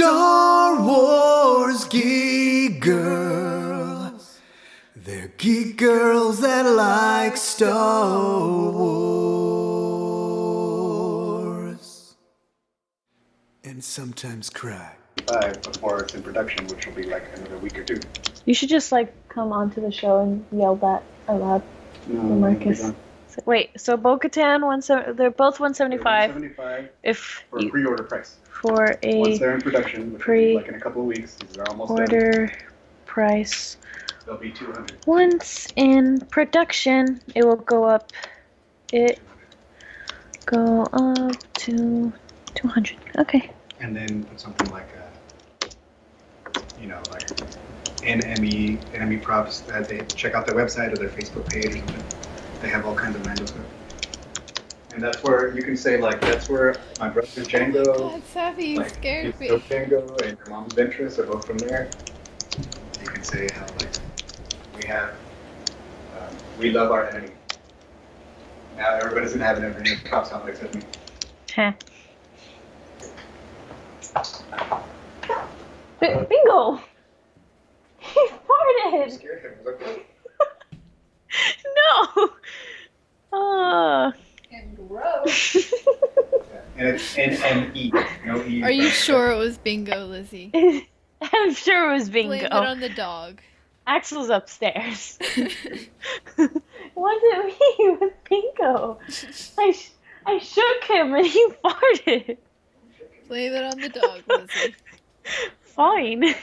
Star Wars geek girls. They're geek girls that like Star Wars. And sometimes cry. Before it's in production, which will be like another week or two. You should just like come onto the show and yell that out loud. No, Marcus. Wait, so Bo-Katan, they're both 175. 175 If for a pre-order price. For a Once they're in production, which will be like in a couple of weeks, because they're almost order done, price. they'll be 200. Once in production, it will go up. It go up to 200. Okay. And then put something like, like enemy props that they check out their website or their Facebook page or something. They have all kinds of random stuff. And that's where you can say, like, that's where my brother Django, God, Safi, you scared me. Django and your mom's Ventress are both from there. You can say how, like, we love our enemy. Now everybody's gonna have an enemy props on except me. Huh. Bingo! He farted! Scared him. Was okay. No! And gross. And it's N-M-E. No E. Are you sure it was bingo, Lizzie? I'm sure it was bingo. Blame it on the dog. Axel's upstairs. What did it mean with bingo? I shook him and he farted. Blame it on the dog, Lizzie. Fine.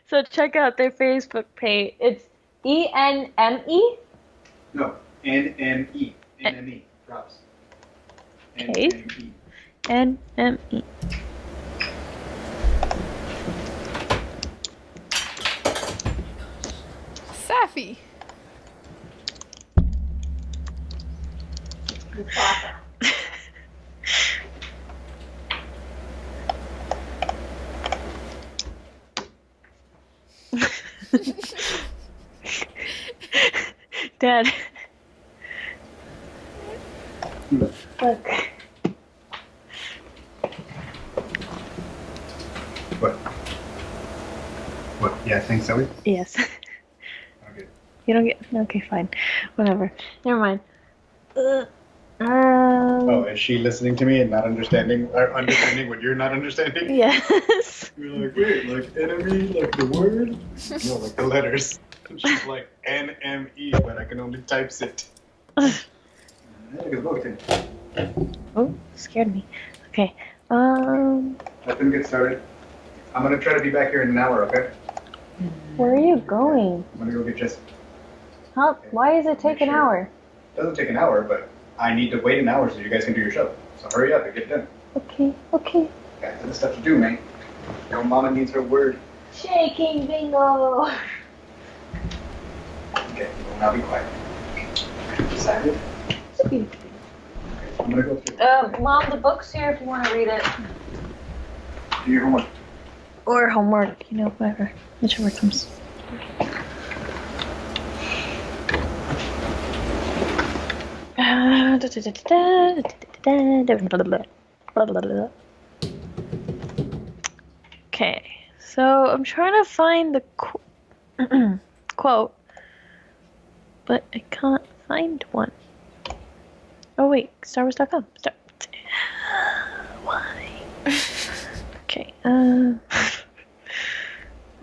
So check out their Facebook page. It's E-N-M-E? No, N-M-E. N-M-E. Props. Okay. N-M-E. N-M-E. Safi. Dad. Look. What? Yeah, thanks, Zoe? Yes. Okay. You don't get... Okay, fine. Whatever. Never mind. Oh, is she listening to me and not understanding, or understanding what you're not understanding? Yes. You're like, wait, like enemy, like the word? No, like the letters. And she's like, N-M-E, but I can only types it. Oh, scared me. Okay. Let them get started. I'm gonna try to be back here in an hour, okay? Where are you going? I'm gonna go get Jesse. How? Why does it take an hour? It doesn't take an hour, but I need to wait an hour so you guys can do your show. So hurry up and get it done. Okay. Got other stuff to do, man. Your mama needs her word. Shaking bingo. Okay, well, now be quiet. Decided? Okay, I'm gonna go through. Mom, the book's here if you want to read it. Do your homework. Or homework, whatever. Whichever comes. Okay, so I'm trying to find the quote, but I can't find one. Oh wait, StarWars.com. Why? Okay,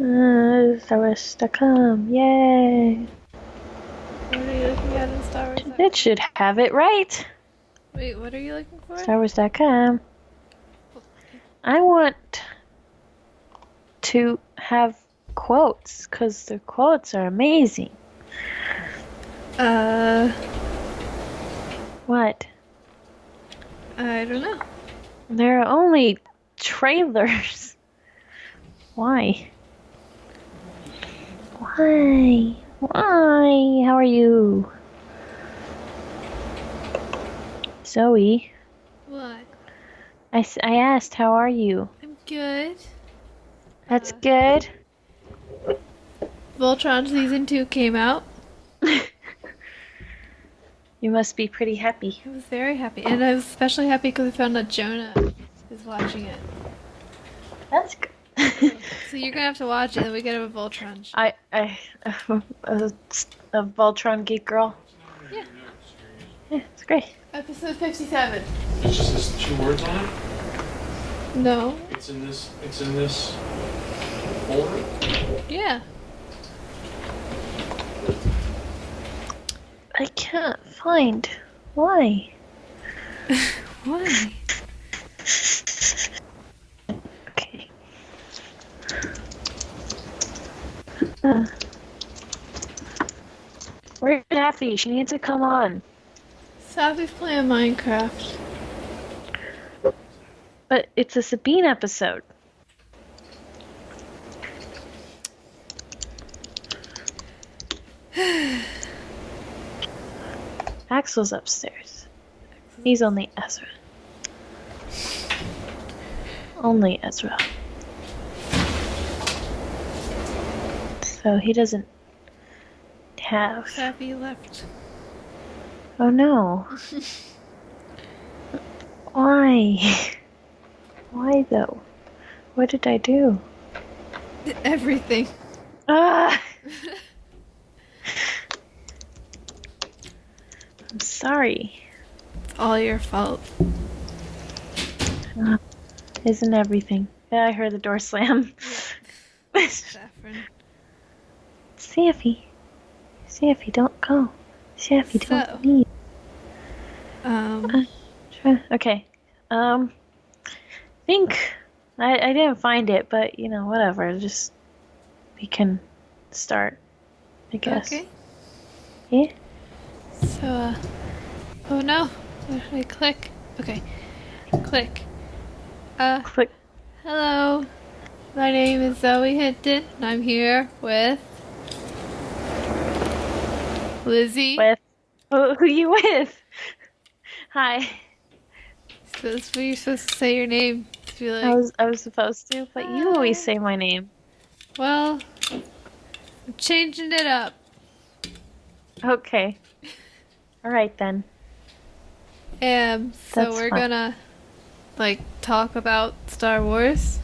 StarWars.com, yay! What are you looking at in Star Wars? It should have it right. Wait, what are you looking for? StarWars.com. I want to have quotes, because the quotes are amazing. What? I don't know. There are only trailers. Why? Why? How are you? Zoe, What? I asked, how are you? I'm good. That's good. Voltron Season 2 came out. You must be pretty happy. I was very happy. And I was especially happy because I found out Jonah is watching it. That's good. So you're gonna have to watch it, and we get a Voltron. I a Voltron geek girl. Yeah. Yeah, it's great. Episode 57. It's just this 2 words on it. No. It's in this folder. Yeah. I can't find why. Why? Okay. Where's Daffy? She needs to come on. Sappy's playing Minecraft. But it's a Sabine episode. Axel's upstairs. He's only Ezra. Only Ezra. So he doesn't have. Sappy left. Oh no. Why? Why though? What did I do? Everything. Ah! I'm sorry. It's all your fault. Isn't everything? Yeah, I heard the door slam. Saffron. Saffy, don't go. Saffy, don't So. leave. Um. Okay. Think I didn't find it, but whatever. Just we can start, I guess. Okay. Yeah. So, oh no. Where should I click? Okay. Click. Click. Hello. My name is Zoe Hinton, and I'm here with Lizzy. With who you with? Hi. You're supposed to say your name. To be like, I was supposed to, but you always say my name. well, I'm changing it up. Okay. All right then. So That's we're fine. gonna talk about Star Wars.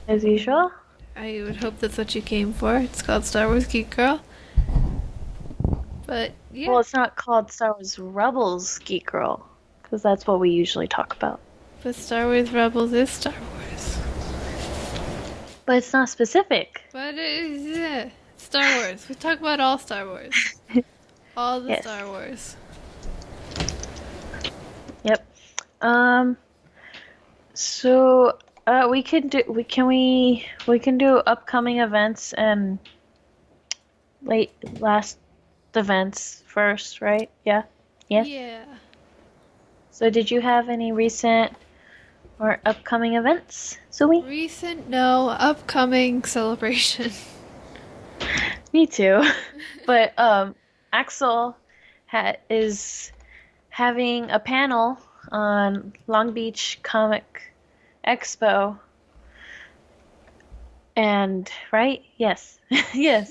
As usual. I would hope that's what you came for. It's called Star Wars Geek Girl. But yeah, Well, it's not called Star Wars Rebels Geek Girl, because that's what we usually talk about. but Star Wars Rebels is Star Wars. But it's not specific. But Star Wars. We talk about all Star Wars. All the Yes. Star Wars. Yep. So we can do upcoming events and last events first, right? Yeah. Yes. Yeah. So did you have any recent or upcoming events, Zoe? Recent, no. Upcoming celebration. Me too. But Axel is having a panel on Long Beach Comic Expo. And right? Yes. Yes.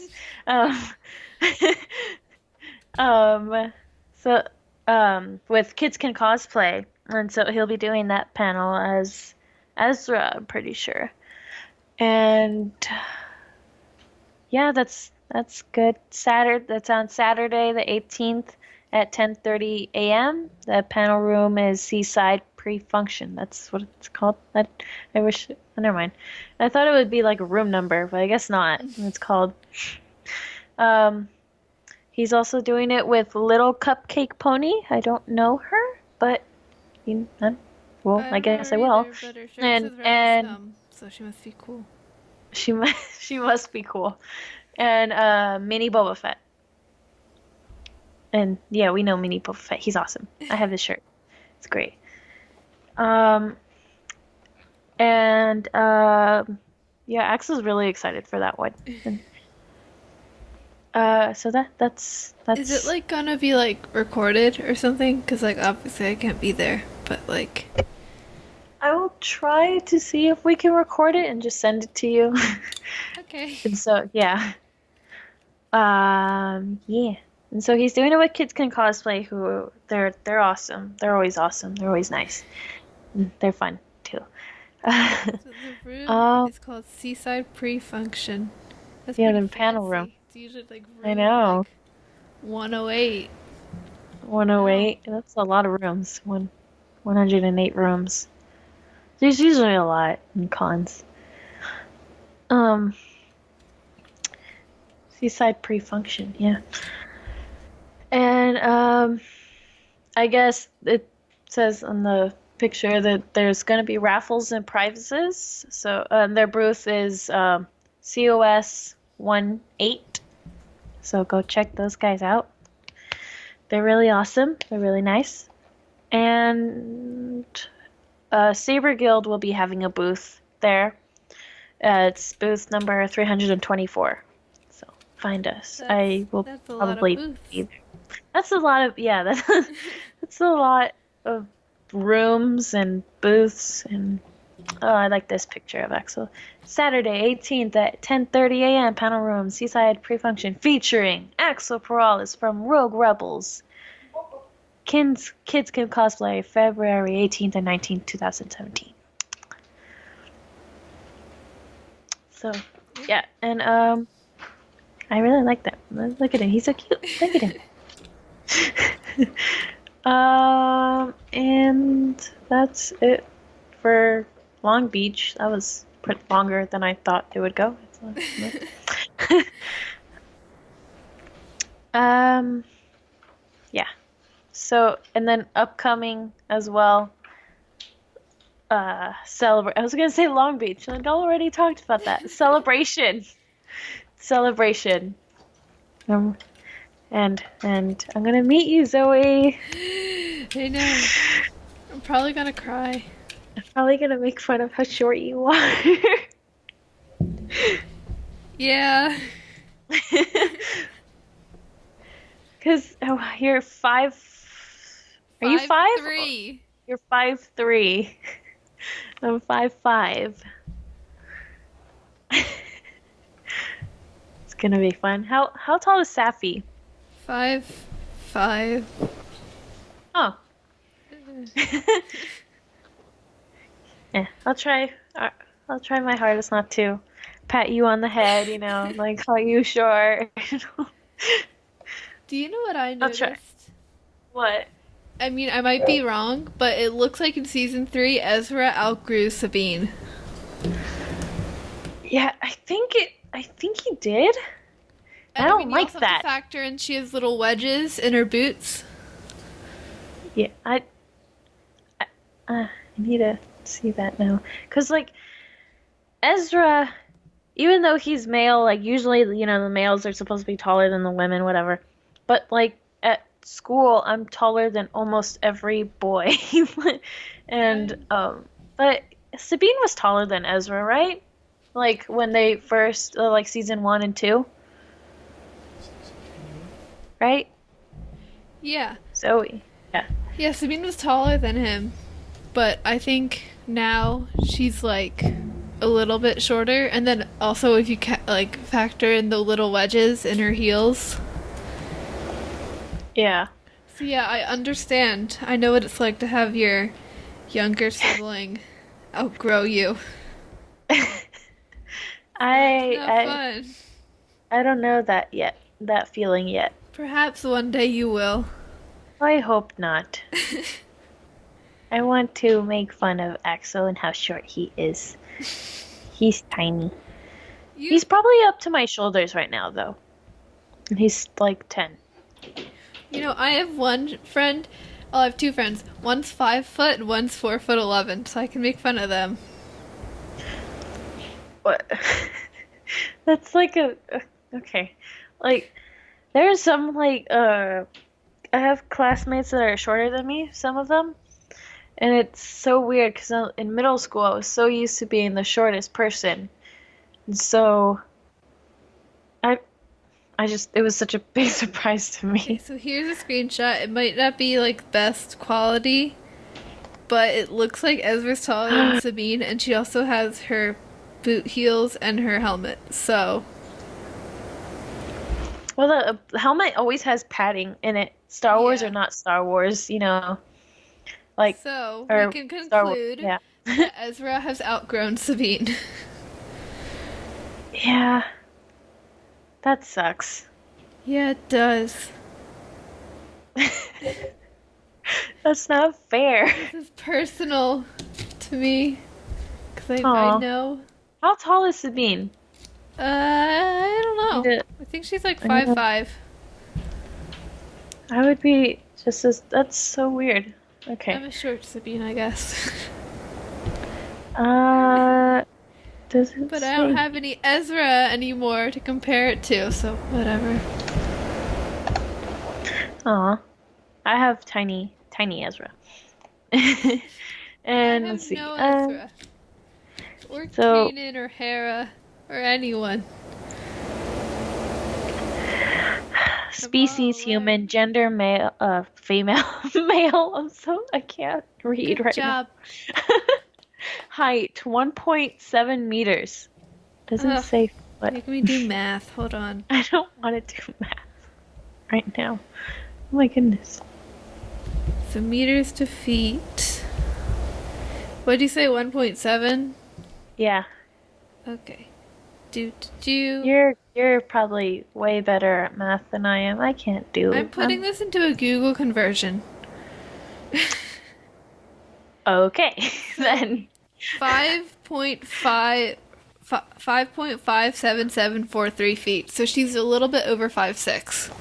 So with Kids Can Cosplay, and so he'll be doing that panel as Ezra, I'm pretty sure. And yeah, that's good. That's on Saturday the 18th at 10:30 a.m. The panel room is Seaside Pre-Function. That's what it's called. I wish. Never mind. I thought it would be like a room number, but I guess not. It's called. He's also doing it with Little Cupcake Pony. I don't know her, but I guess I will. But her shirt And- says Rebel and- Scum, so she must be cool. She must be cool. And Mini Boba Fett. And yeah, we know Mini Boba Fett. He's awesome. I have his shirt. It's great. Yeah, Axel's really excited for that one. So that's Is it gonna be recorded or something? Because obviously I can't be there, but I will try to see if we can record it and just send it to you. okay. And so yeah. Yeah. And so he's doing it with Kids Can Cosplay, who they're awesome. They're always awesome. They're always nice. And they're fun too. So the room um, is called Seaside Pre-Function. That's yeah, pretty the panel room. fancy. It's usually like I room know. like 108. Wow. 108. That's a lot of rooms. 108 rooms. There's usually a lot in cons. Um, Seaside Pre-Function, yeah. And I guess it says on the picture that there's going to be raffles and prizes. So their booth is COS 18. So go check those guys out. They're really awesome. They're really nice. And Saber Guild will be having a booth there. It's booth number 324. So find us. I will That's a lot of probably be booths. there. That's a lot of, yeah, that's a lot of rooms and booths and oh, I like this picture of Axel. Saturday 18th at 10:30 a.m. panel room Seaside Pre-Function featuring Axel Perales from Rogue Rebels. Kids can cosplay February 18th and 19th, 2017. So, yeah, and I really like that. Look at him. He's so cute. Look at him. And that's it for Long Beach. That was longer than I thought it would go. Um, yeah. So, and then upcoming as well, celebrate. I was gonna say Long Beach, and I already talked about that. Celebration. Um, and I'm gonna meet you, Zoe. I know. I'm probably gonna cry. I'm probably gonna make fun of how short you are. Yeah. Cause you're 5. Are you 5? 5'3". You're 5'3". I'm 5'5". It's gonna be fun. How tall is Safi? 5'5". Oh. Yeah, I'll try my hardest not to pat you on the head, like call you short. Do you know what I I'll try. noticed? What? I mean, I might be wrong, but it looks like in season 3, Ezra outgrew Sabine. Yeah, I think he did. I And I don't mean, you like also have that. to factor in she has little wedges in her boots. Yeah, I need to see that now. Cause like Ezra, even though he's male, like usually, the males are supposed to be taller than the women, whatever. But like at school, I'm taller than almost every boy. And but Sabine was taller than Ezra, right? Like when they first like season 1 and 2, right? Yeah. Zoe. Yeah. Yeah, Sabine was taller than him, but I think now she's like a little bit shorter. And then also, if you like factor in the little wedges in her heels. Yeah. So yeah, I understand. I know what it's like to have your younger sibling outgrow you. It's not I fun. I don't know that yet. That feeling yet. Perhaps one day you will. I hope not. I want to make fun of Axel and how short he is. He's tiny. You, He's probably up to my shoulders right now, though. And he's like 10. I have one friend. Oh, I have two friends. One's 5 foot and one's 4'11", so I can make fun of them. What? That's like okay. Like, there's some, like, I have classmates that are shorter than me, some of them. And it's so weird because in middle school, I was so used to being the shortest person. And so, I, it was such a big surprise to Okay, me. so here's a screenshot. It might not be like best quality, but it looks like Ezra's taller than Sabine, and she also has her boot heels and her helmet. So, Well, the helmet always has padding in it. Star Wars or yeah. not Star Wars, like, So we or can Star Wars, conclude yeah. Yeah, Ezra has outgrown Sabine. Yeah, that sucks. Yeah, it does. That's not fair. This is personal to me because I Aw. know. How tall is Sabine? I don't Need know. to- I think she's like I need to- 5'5". I would be just as. That's so weird. Okay. I'm a short Sabine, I guess. Doesn't But I say. don't have any Ezra anymore to compare it to, so whatever. Aw. I have tiny Ezra. I And have let's see. no Ezra. Or So- Kanan or Hera or anyone. Species all human, gender male, female, male. I can't read Good right job. now. Height 1.7 meters. Doesn't Ugh. say what. Make me do math. Hold on. I don't want to do math right now. Oh my goodness. So meters to feet. What did you say? 1.7? Yeah, Okay. Do. you're probably way better at math than I am. I can't do. I'm putting this into a Google conversion. Okay, then 5.5 5.57743 feet. So she's a little bit over 5'6".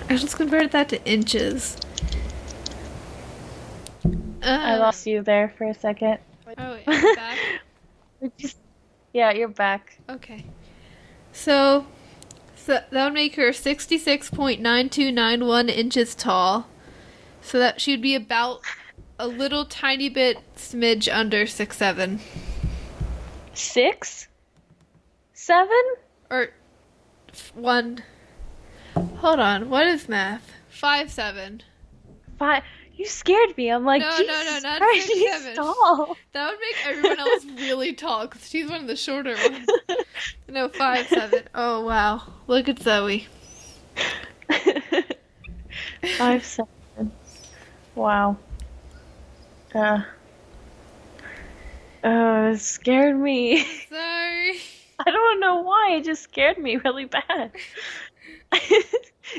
I just converted that to inches. I lost you there for a second. Oh, wait, I'm back. Yeah, you're back. Okay. So that would make her 66.9291 inches tall. So that she'd be about a little tiny bit smidge under 6'7". 6? 7? Or one. Hold on, what is math? 5'7". 5? You scared me. I'm like, No, Jesus not Christ, 6'7". she's tall. That would make everyone else really tall because she's one of the shorter ones. No, 5'7". Oh wow, look at Zoe. 5'7". Wow. It scared me. Sorry. I don't know why. It just scared me really bad.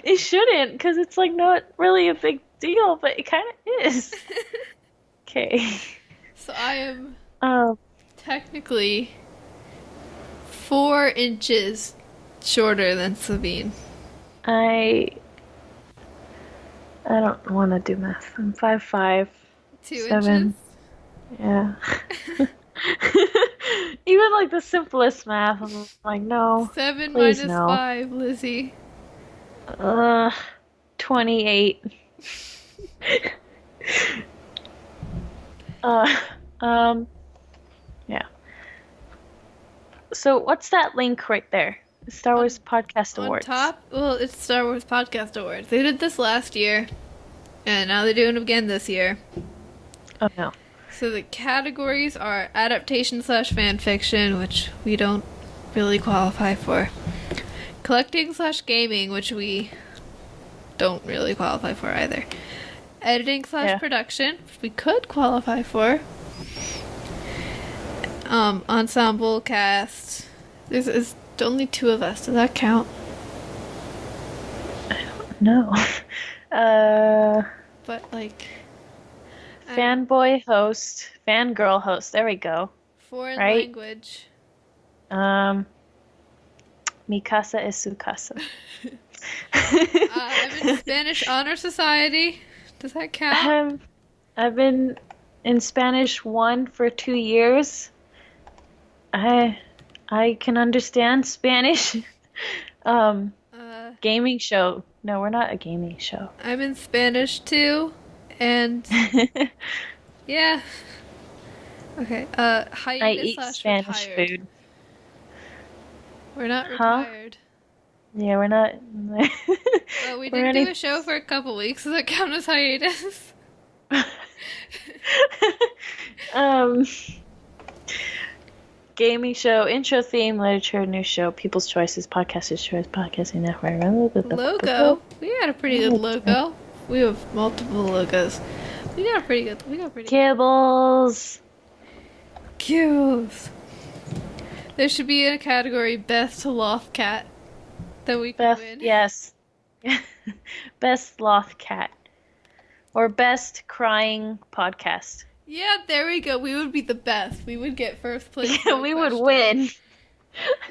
It shouldn't, because it's like not really a big deal, but it kind of is. Okay. So I am Um, technically 4 inches shorter than Sabine. I don't want to do math. I'm 5'5". 2 7. inches. Yeah. Even like the simplest math, I'm like, no. 7 Please minus no. 5, Lizzie. 28. uh, yeah. So what's that link right there? Star Wars Podcast On Awards. top, well, it's Star Wars Podcast Awards. They did this last year, and now they're doing it again this year. Oh no. So the categories are adaptation / fan fiction, which we don't really qualify for. Collecting / gaming, which we don't really qualify for either. Editing / Yeah. production, which we could qualify for. Ensemble cast. There's only 2 of us. Does that count? No. But like Fanboy host, fangirl host. There we go. foreign Right? language. Mi casa es su casa. I'm in Spanish Honor Society. Does that count? I've been in Spanish 1 for 2 years. I can understand Spanish. Gaming show. No, we're not a gaming show. I'm in Spanish too, and yeah. Okay. I Hiatus eat / Spanish retired. food. We're not Huh? retired. Yeah, we're not. Well, we We're did do any- a show for a couple weeks. Does that count as hiatus? um, Gaming show, intro theme, literature, news show, people's choices, podcasters' choice, podcasting network. Logo. We got a pretty good logo. We have multiple logos. We got pretty good. Kibbles. Cute. There should be a category best loft cat that we can Best, win. yes. Best sloth cat. Or best crying podcast. Yeah, there we go. We would be the best. We would get first place. Yeah, no we would question.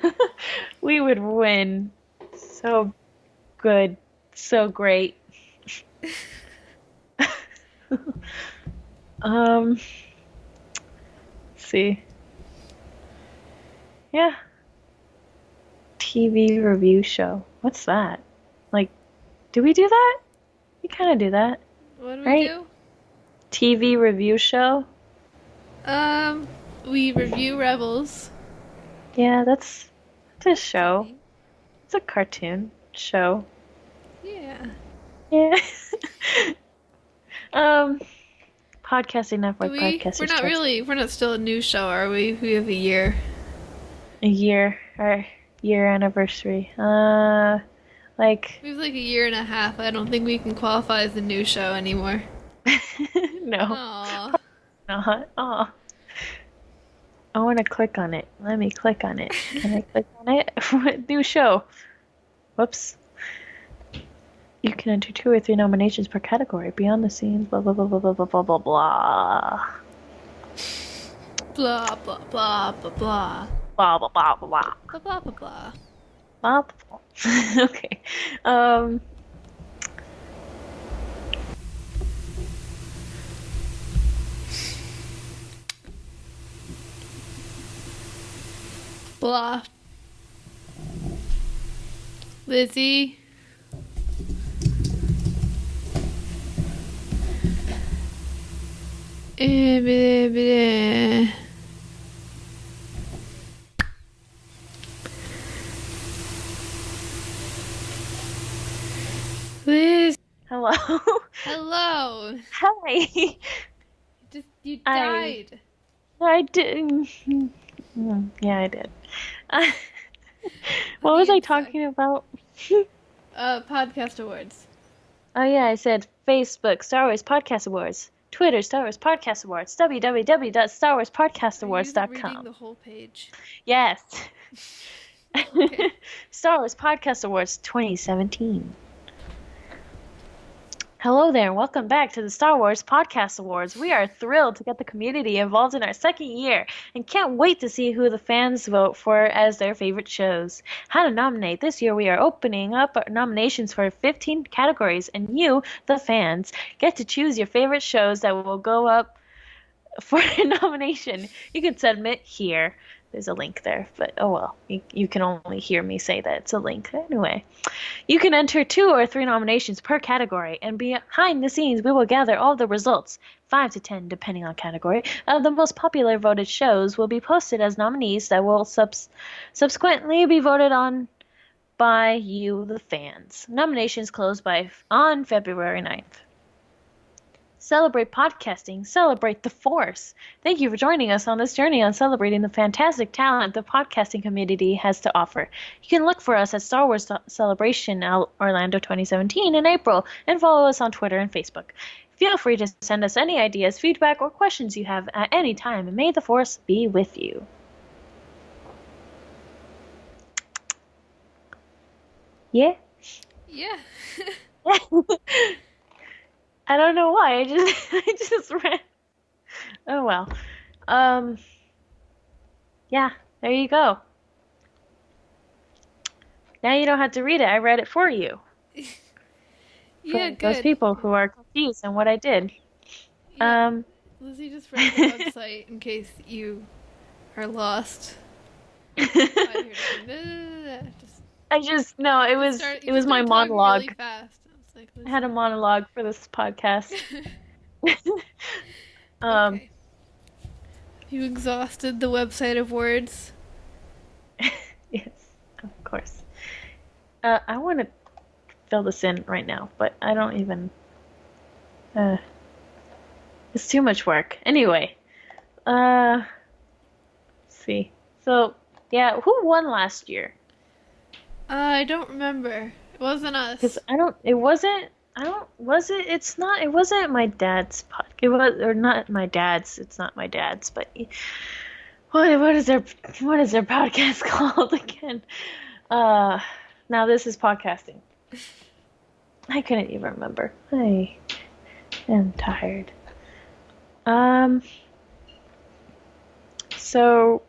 win. We would win. So good. So great. Let's see. Yeah. TV review show. What's that? Like, do we do that? We kind of do that. What do we Right. do? TV review show. We review Rebels. Yeah, that's a show. It's a cartoon show. Yeah. Yeah. Podcasting network. We're not still a new show, are we? We have a year. Our year anniversary. Like We have like a year and a half. I don't think we can qualify as a new show anymore. no, Aww. not. Oh, I want to click on it. Let me click on it. Can I click on it? What new show? Whoops. You can enter 2 or 3 nominations per category. Beyond the scenes. Blah blah blah blah blah blah blah blah blah. Blah blah blah blah blah. Blah blah blah blah blah. Blah blah blah blah. Blah, blah. Okay. Blah. Lizzie. Bleh, bleh. Liz. Hello. Hello. Hi. You I- died. I did. Yeah, I did. What was I talking about? Podcast awards. Oh yeah, I said Facebook Star Wars Podcast Awards, Twitter Star Wars Podcast Awards, Are you reading www.starwarspodcastawards.com. the whole page? Yes. Okay. Star Wars Podcast Awards 2017. Hello there, and welcome back to the Star Wars Podcast Awards. We are thrilled to get the community involved in our second year and can't wait to see who the fans vote for as their favorite shows. How to nominate. This year we are opening up our nominations for 15 categories, and you, the fans, get to choose your favorite shows that will go up for a nomination. You can submit here. There's a link there, but oh well. You can only hear me say that it's a link. Anyway, you can enter 2 or 3 nominations per category, and behind the scenes we will gather all the results, 5 to 10 depending on category, of the most popular voted shows will be posted as nominees that will subsequently be voted on by you, the fans. Nominations close on February 9th. Celebrate podcasting. Celebrate the Force. Thank you for joining us on this journey on celebrating the fantastic talent the podcasting community has to offer. You can look for us at Star Wars Celebration Orlando 2017 in April and follow us on Twitter and Facebook. Feel free to send us any ideas, feedback, or questions you have at any time, and may the Force be with you. Yeah? Yeah. I don't know why. I just ran. Oh well. Yeah, there you go. Now you don't have to read it. I read it for you. Yeah, For those good. people who are confused on what I did. Yeah. Lizzie just read the website in case you are lost. I heard just No, it was my monologue. Really fast. I was like, I had a monologue for this podcast. Okay. Have you exhausted the website of words? Yes, of course. I want to fill this in right now, but I don't even. It's too much work. Anyway, let's see. So, yeah, who won last year? I don't remember. It wasn't Because us. it wasn't, it's not, it wasn't my dad's podcast. It was, or not my dad's, it's not my dad's, but what is their podcast called again? Uh, now this is podcasting. I couldn't even remember. I am tired. Um, so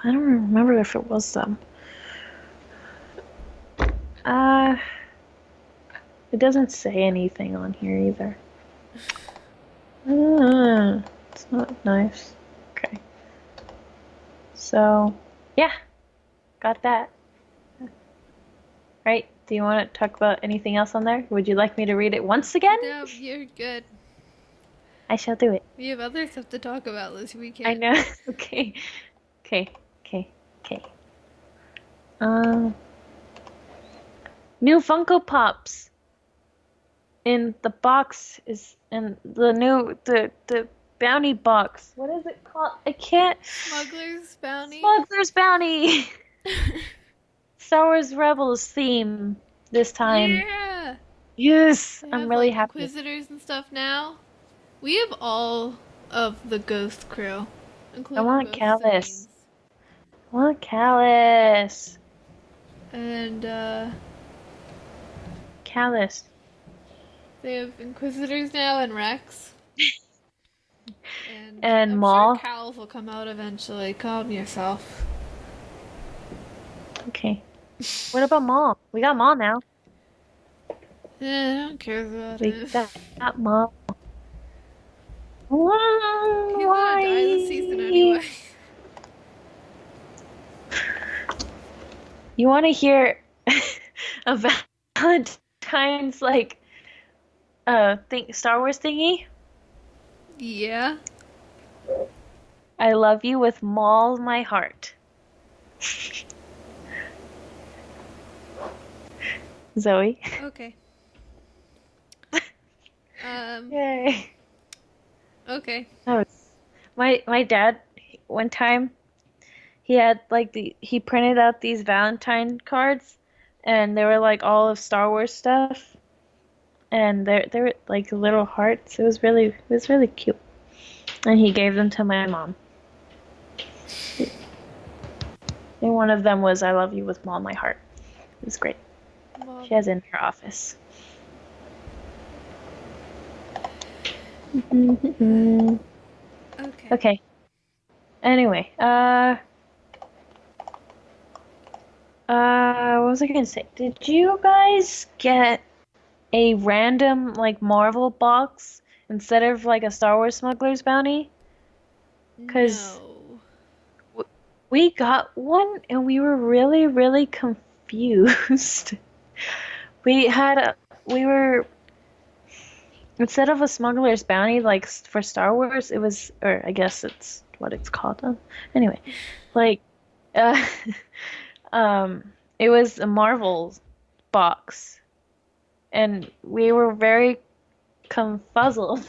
I don't remember if it was them. Uh, it doesn't say anything on here either. It's not nice. Okay. So, yeah, got that. Right? Do you want to talk about anything else on there? Would you like me to read it once again? No, you're good. I shall do it. We have other stuff to talk about this I weekend. know. Okay. Okay. Okay. Okay. Um, new Funko Pops in the box is in the new the bounty box. What is it called? I can't. Smuggler's Bounty. Smuggler's Bounty. Star Wars Rebels theme this time. Yeah! Yes, They I'm have really like happy. Inquisitors and stuff now. We have all of the Ghost crew, including want both Callus. Sabines. I want Callus. And Callus. they have Inquisitors now and Rex. And And I'm Maul. sure Cowls will come out eventually. Calm yourself. Okay. What about Maul? We got Maul now. I don't care about We him. got Maul. Why? He's gonna die this season anyway. You want to hear a Valentine's like Star Wars thingy? Yeah. I love you with Maul my heart. Zoe. Okay. Yay. Okay. That was my dad one time he had like he printed out these Valentine cards and they were like all of Star Wars stuff and they were like little hearts. It was really cute. And he gave them to my mom. And one of them was I love you with all my heart. It was great. Mom. She has it in her office. Okay. Okay. Anyway, what was I gonna say? Did you guys get a random like Marvel box instead of like a Star Wars Smuggler's Bounty? 'Cause No. we got one and we were really, really confused. We were instead of a Smuggler's Bounty like for Star Wars, it was, or I guess it's what it's called. Anyway, like, uh, it was a Marvel box, and we were very confuzzled.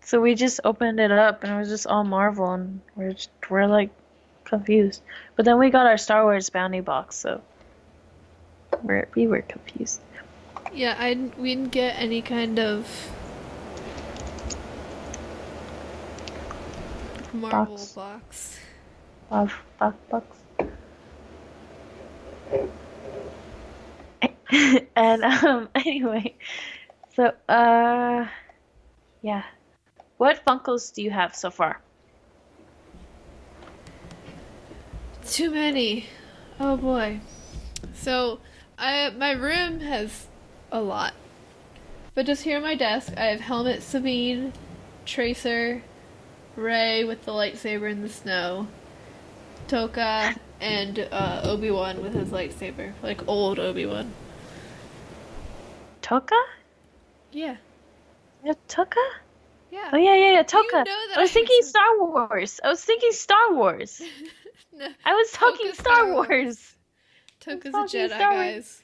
So we just opened it up, and it was just all Marvel, and we're like confused. But then we got our Star Wars Bounty box, so we were confused. Yeah, we didn't get any kind of Marvel box. Box. And anyway, so yeah. What Funkos do you have so far? Too many. Oh boy. So, my room has a lot. But just here on my desk, I have Helmet Sabine, Tracer, Rey with the lightsaber in the snow, Toka, and Obi-Wan with his lightsaber. Like old Obi-Wan. Toka? Yeah. You have Toka? Yeah. Oh yeah, You Toka. know that I was I thinking have Star Wars. No, I was talking Toka's Star Wars. Toka's a talking Jedi, Star Wars. guys.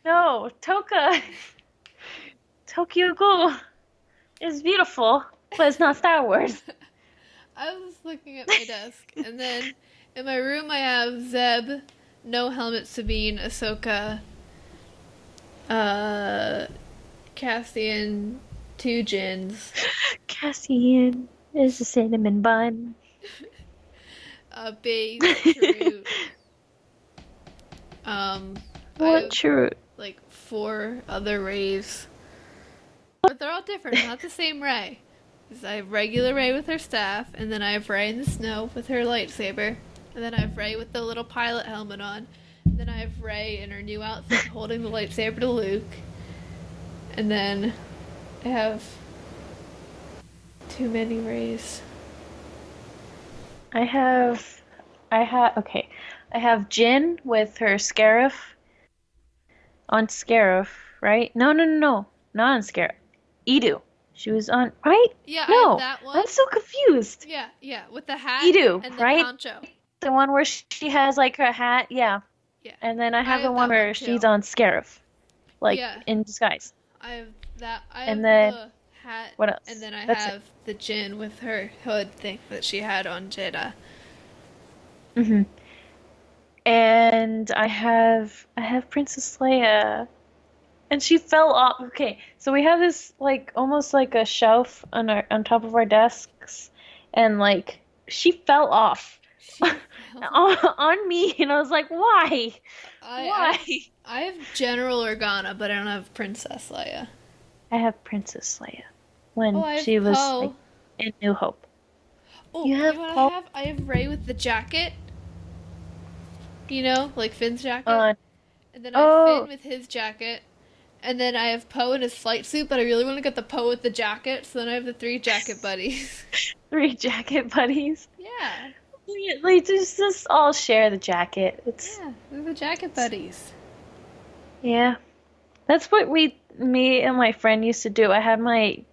No, Toka. Tokyo Ghoul is beautiful, but it's not Star Wars. I was looking at my desk, and then In my room, I have Zeb, No Helmet Sabine, Ahsoka, uh, Cassian, two Jins, Cassian is a cinnamon bun. Base, Chirrut. I What have true? like 4 other Rays. But they're all different, not the same Ray. 'Cause I have regular Ray with her staff, and then I have Ray in the snow with her lightsaber, and then I have Ray with the little pilot helmet on, and then I have Ray in her new outfit holding the lightsaber to Luke, and then I have too many Rays. Okay. I have Jin with her Scarif on Scarif, right? No. Not on Scarif. Edu. She was on, right? Yeah, I have No, that one. I'm so confused. Yeah, with the hat Edu, and the right? poncho. The one where she has like her hat, yeah. Yeah, And then I I have the have one that where one she's too. on Scarif, like Yeah, in disguise. I have that. I And have then the hat, what and else? then I That's it. have the Jin with her hood thing that she had on Jeddah. Hmm. And I have Princess Leia, and she fell off. Okay, so we have this like almost like a shelf on top of our desks, and like she fell off She fell. on me, and I was like, why? I Why? have I have General Organa, but I don't have Princess Leia. I have Princess Leia Oh, when I have she was like Poe. in New Hope. Oh, You you know have what I Poe have? I have Rey with the jacket. You know, like Finn's jacket. on. And then I have Finn Oh, with his jacket. And then I have Poe in his flight suit, but I really want to get the Poe with the jacket, so then I have the 3 jacket buddies. three jacket buddies. Yeah, We just all share the jacket. yeah, they're the jacket buddies. Yeah. That's what me and my friend used to do. I had my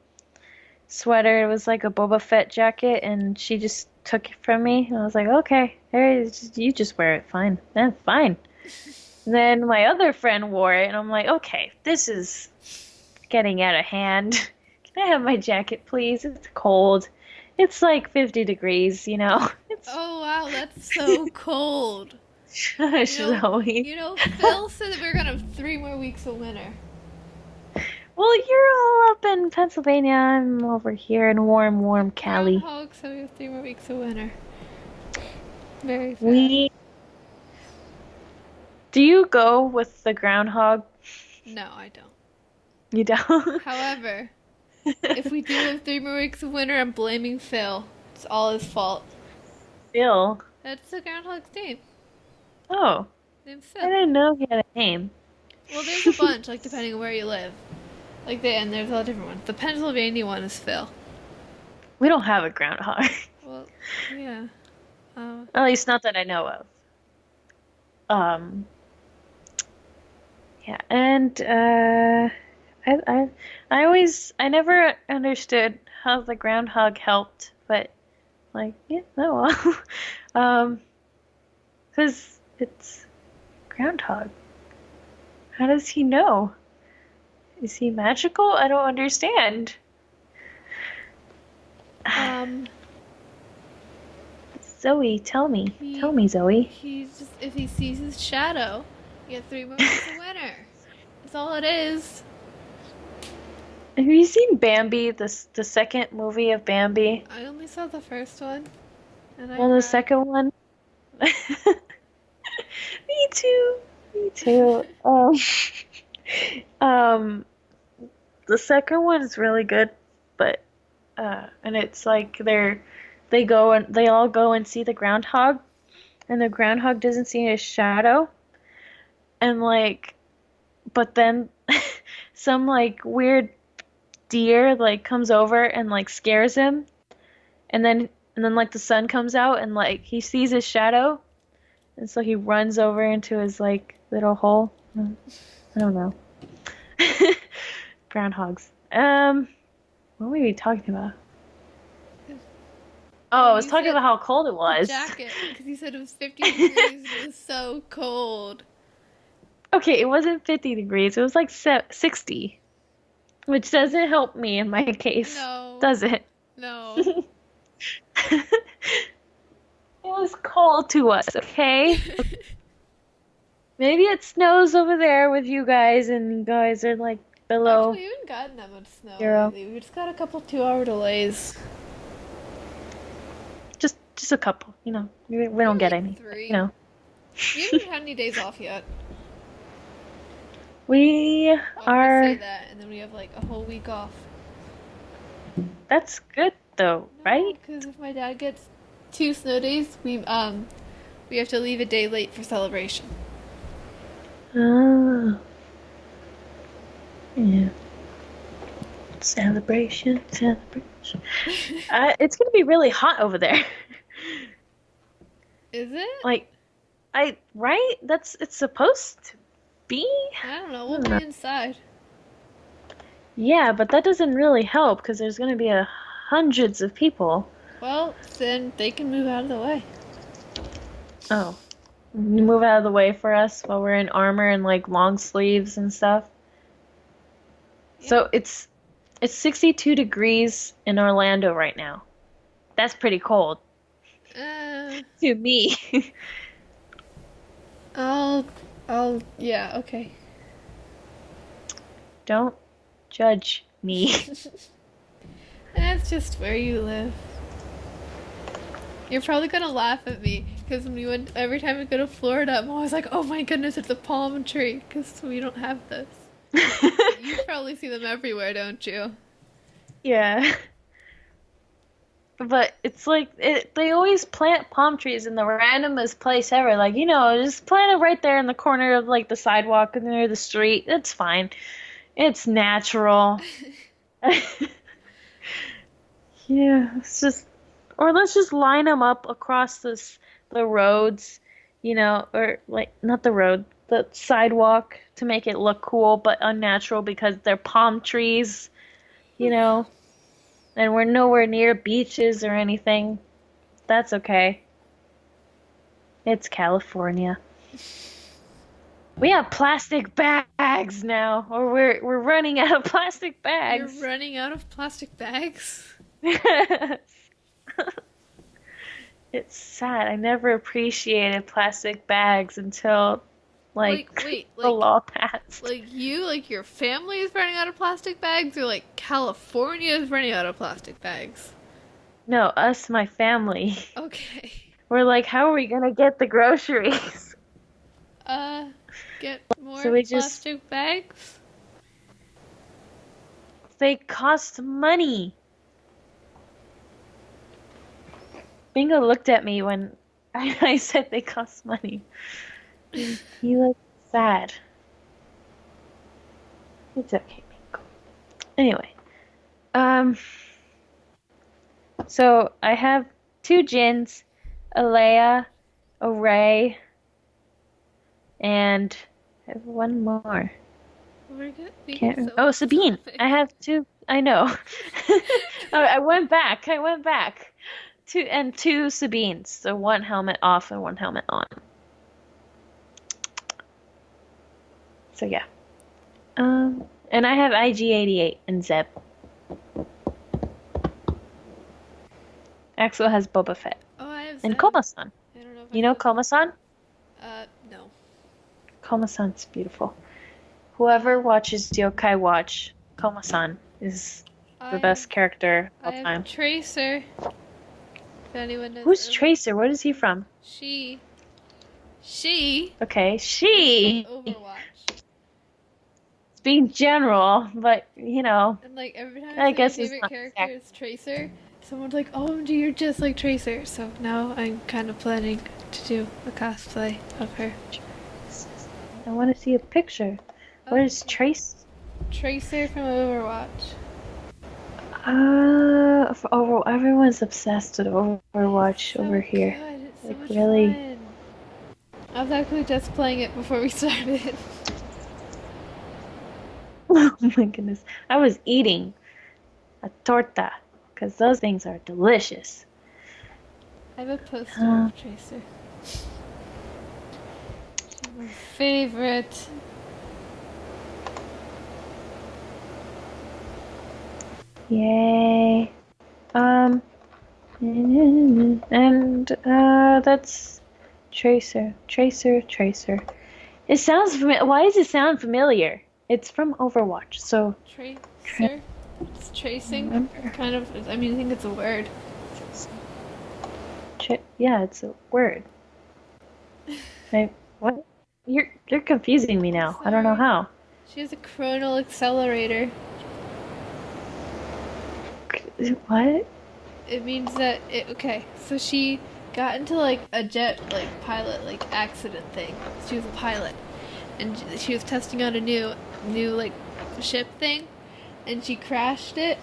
sweater. It was like a Boba Fett jacket, and she just took it from me. And I was like, okay, you just wear it. Fine. Then fine. Then my other friend wore it, and I'm like, okay, this is getting out of hand. Can I have my jacket, please? It's cold. It's like 50 degrees, you know. It's Oh wow, that's so cold. shush, Zoe. Phil said that we are gonna have 3 more weeks of winter. Well, you're all up in Pennsylvania. I'm over here in warm Cali. Groundhog said we have 3 more weeks of winter. Very sad. We Do you go with the groundhog? No, I don't. You don't? However, if we do have 3 more weeks of winter, I'm blaming Phil. It's all his fault. Phil. That's the groundhog's name. Oh, Name's I Phil. didn't know he had a name. Well, there's a bunch, like depending on where you live. And there's all different ones. The Pennsylvania one is Phil. We don't have a groundhog. Well, yeah. At least not that I know of. Um, yeah, and I never understood how the groundhog helped, but like, yeah, oh well. 'Cause it's groundhog. How does he know? Is he magical? I don't understand. Zoe, tell me. He- Tell me, Zoe. He's just, if he sees his shadow, you get 3 more weeks of winter. That's all it is. Have you seen Bambi, the second movie of Bambi? I only saw the first one, and I Well, the cried. second one. Me too. Me too. Um, the second one is really good, but and it's like they all go and see the groundhog, and the groundhog doesn't see his shadow, and like, but then some like weird deer like comes over and like scares him, and then like the sun comes out and like he sees his shadow, and so he runs over into his like little hole. I don't know. Groundhogs. What were we talking about? Oh, I was You talking said about how cold it the was. jacket, because you said it was 50 degrees and it was so cold. Okay, it wasn't 50 degrees. It was like 60, which doesn't help me in my case, No, does it? no. Yeah, feels cold to us, okay? Maybe it snows over there with you guys, and you guys are like below Actually, we haven't gotten that much snow 0. lately. We just got a couple 2-hour delays. Just a couple, we don't get Like any, 3. you know. We haven't had any days off yet. We Well, we say are, that, and then we have like a whole week off. that's good though, right? Because if my dad gets 2 snow days, we have to leave a day late for celebration. Oh, yeah. Celebration. It's gonna be really hot over there. Is it? Like, right? It's supposed to be? I don't know. I We'll don't know. be inside. Yeah, but that doesn't really help because there's gonna be hundreds of people. Well, then they can move out of the way. Oh, you move out of the way for us while we're in armor and like long sleeves and stuff. So it's 62 degrees in Orlando right now. That's pretty cold Uh, to me. yeah, okay. Don't judge me. That's just where you live. You're probably gonna laugh at me because every time we go to Florida, I'm always like, oh my goodness, it's a palm tree because we don't have this. You probably see them everywhere, don't you? Yeah. But it's like they always plant palm trees in the randomest place ever. Like, just plant it right there in the corner of like the sidewalk near the street. It's fine. It's natural. Yeah, or let's just line them up across the roads, or like not the road, the sidewalk to make it look cool but unnatural because they're palm trees, and we're nowhere near beaches or anything. That's okay. It's California. We have plastic bags now, or we're running out of plastic bags. You're running out of plastic bags? It's sad. I never appreciated plastic bags until Wait, the law passed. like your family is running out of plastic bags, or like California is running out of plastic bags? No, us, my family. Okay. We're like, how are we gonna get the groceries? Get more So we just- plastic bags? They cost money. Bingo looked at me when I said they cost money. He looked sad. It's okay, Bingo. Anyway, so I have 2 Jins, a Leia, a Rey, and I have one more. We're good. Can't remember. Oh, Sabine. I have 2. I know. I went back. 2 Sabines. So 1 helmet off and 1 helmet on. So yeah. And I have IG-88 and Zeb. Axel has Boba Fett. Oh, I have And Zeb. Koma-san. I don't know if You know Koma-san? No. Koma-san's beautiful. Whoever watches Yokai Watch, Koma-san is the best character of I all have time. Tracer. If anyone knows. Who's Tracer? Where is he from? She. Okay, she. Overwatch. Being general, but And like every time I I say guess my it's favorite not character exact- is Tracer, someone's like, "OMG, you're just like Tracer." So now I'm kind of planning to do a cosplay of her. I want to see a picture. What is Trace? Tracer from Overwatch? Everyone's obsessed with Overwatch So over here. good, it's so Like, much really? fun. I was actually just playing it before we started. Oh my goodness. I was eating a torta because those things are delicious. I have a poster Huh. of Tracer. She's my favorite. Yay. And that's Tracer. It sounds familiar. Why does it sound familiar? It's from Overwatch, so Tracer. It's tracing. remember. Kind of. I mean, I think it's a word. Yeah, it's a word. What? You're confusing me now. I don't know Sorry. how. She has a chronal accelerator. What? It means that okay, so she got into like a jet like pilot like accident thing. She was a pilot and she was testing out a new like ship thing and she crashed it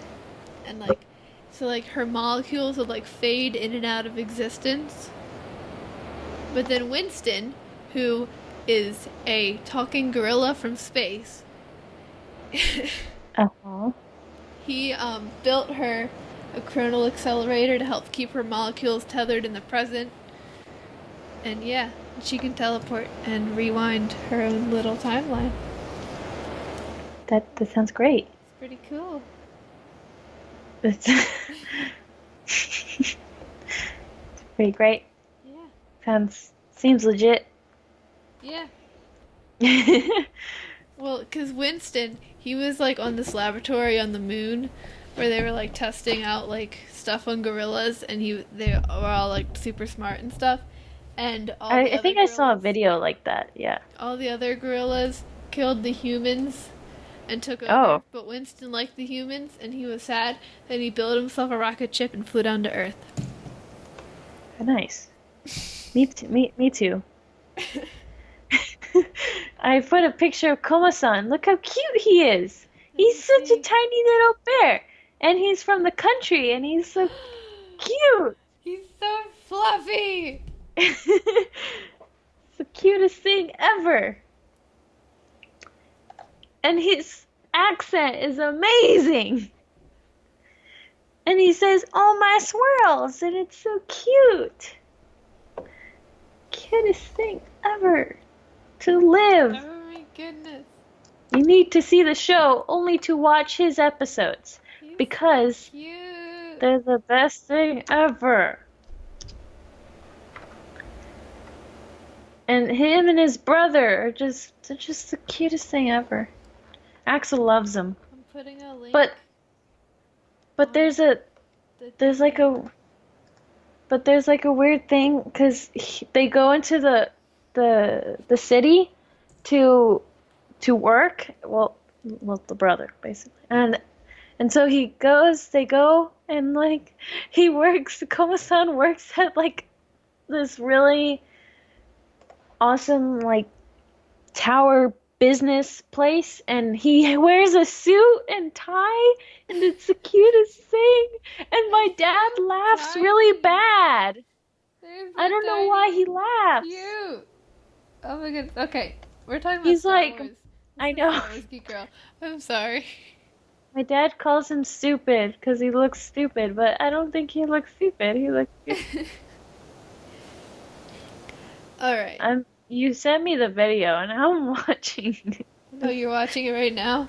and like so like her molecules would like fade in and out of existence. But then Winston, who is a talking gorilla from space, Uh-huh. he built her a chronal accelerator to help keep her molecules tethered in the present. And yeah, she can teleport and rewind her own little timeline. That sounds great. It's pretty cool. It's pretty great. Yeah. Seems legit. Yeah. Well, because Winston, he was like on this laboratory on the moon where they were like testing out like stuff on gorillas and they were all like super smart and stuff. And I think I saw a video like that. Yeah. all the other gorillas killed the humans and took over. Oh. But Winston liked the humans and he was sad. Then he built himself a rocket ship and flew down to Earth. Nice. Me too. Me too. I put a picture of Koma-san. Look how cute he is. He's such a tiny little bear. And he's from the country and he's so cute. He's so fluffy. It's the cutest thing ever. And his accent is amazing. And he says, "Oh, my swirls," and it's so cute. Cutest thing ever to live. Oh my goodness. You need to see the show only to watch his episodes He's because cute. they're the best thing ever. And him and his brother are they're just the cutest thing ever. Axel loves him. I'm putting a link. But there's there's like a weird thing because they go into the city to work. Well, the brother basically, and so they go and like he works. Koma-san works at like this really awesome like tower business place, and he wears a suit and tie, and it's the cutest thing. And my dad laughs really bad. I don't know why he laughs. Cute. Oh my goodness. Okay, we're talking about He's Star like, Wars. I This is know. Star Wars Geek Girl. I'm sorry. My dad calls him stupid because he looks stupid, but I don't think he looks stupid. He looks cute. All right. You sent me the video, and I'm watching it. Oh, you're watching it right now?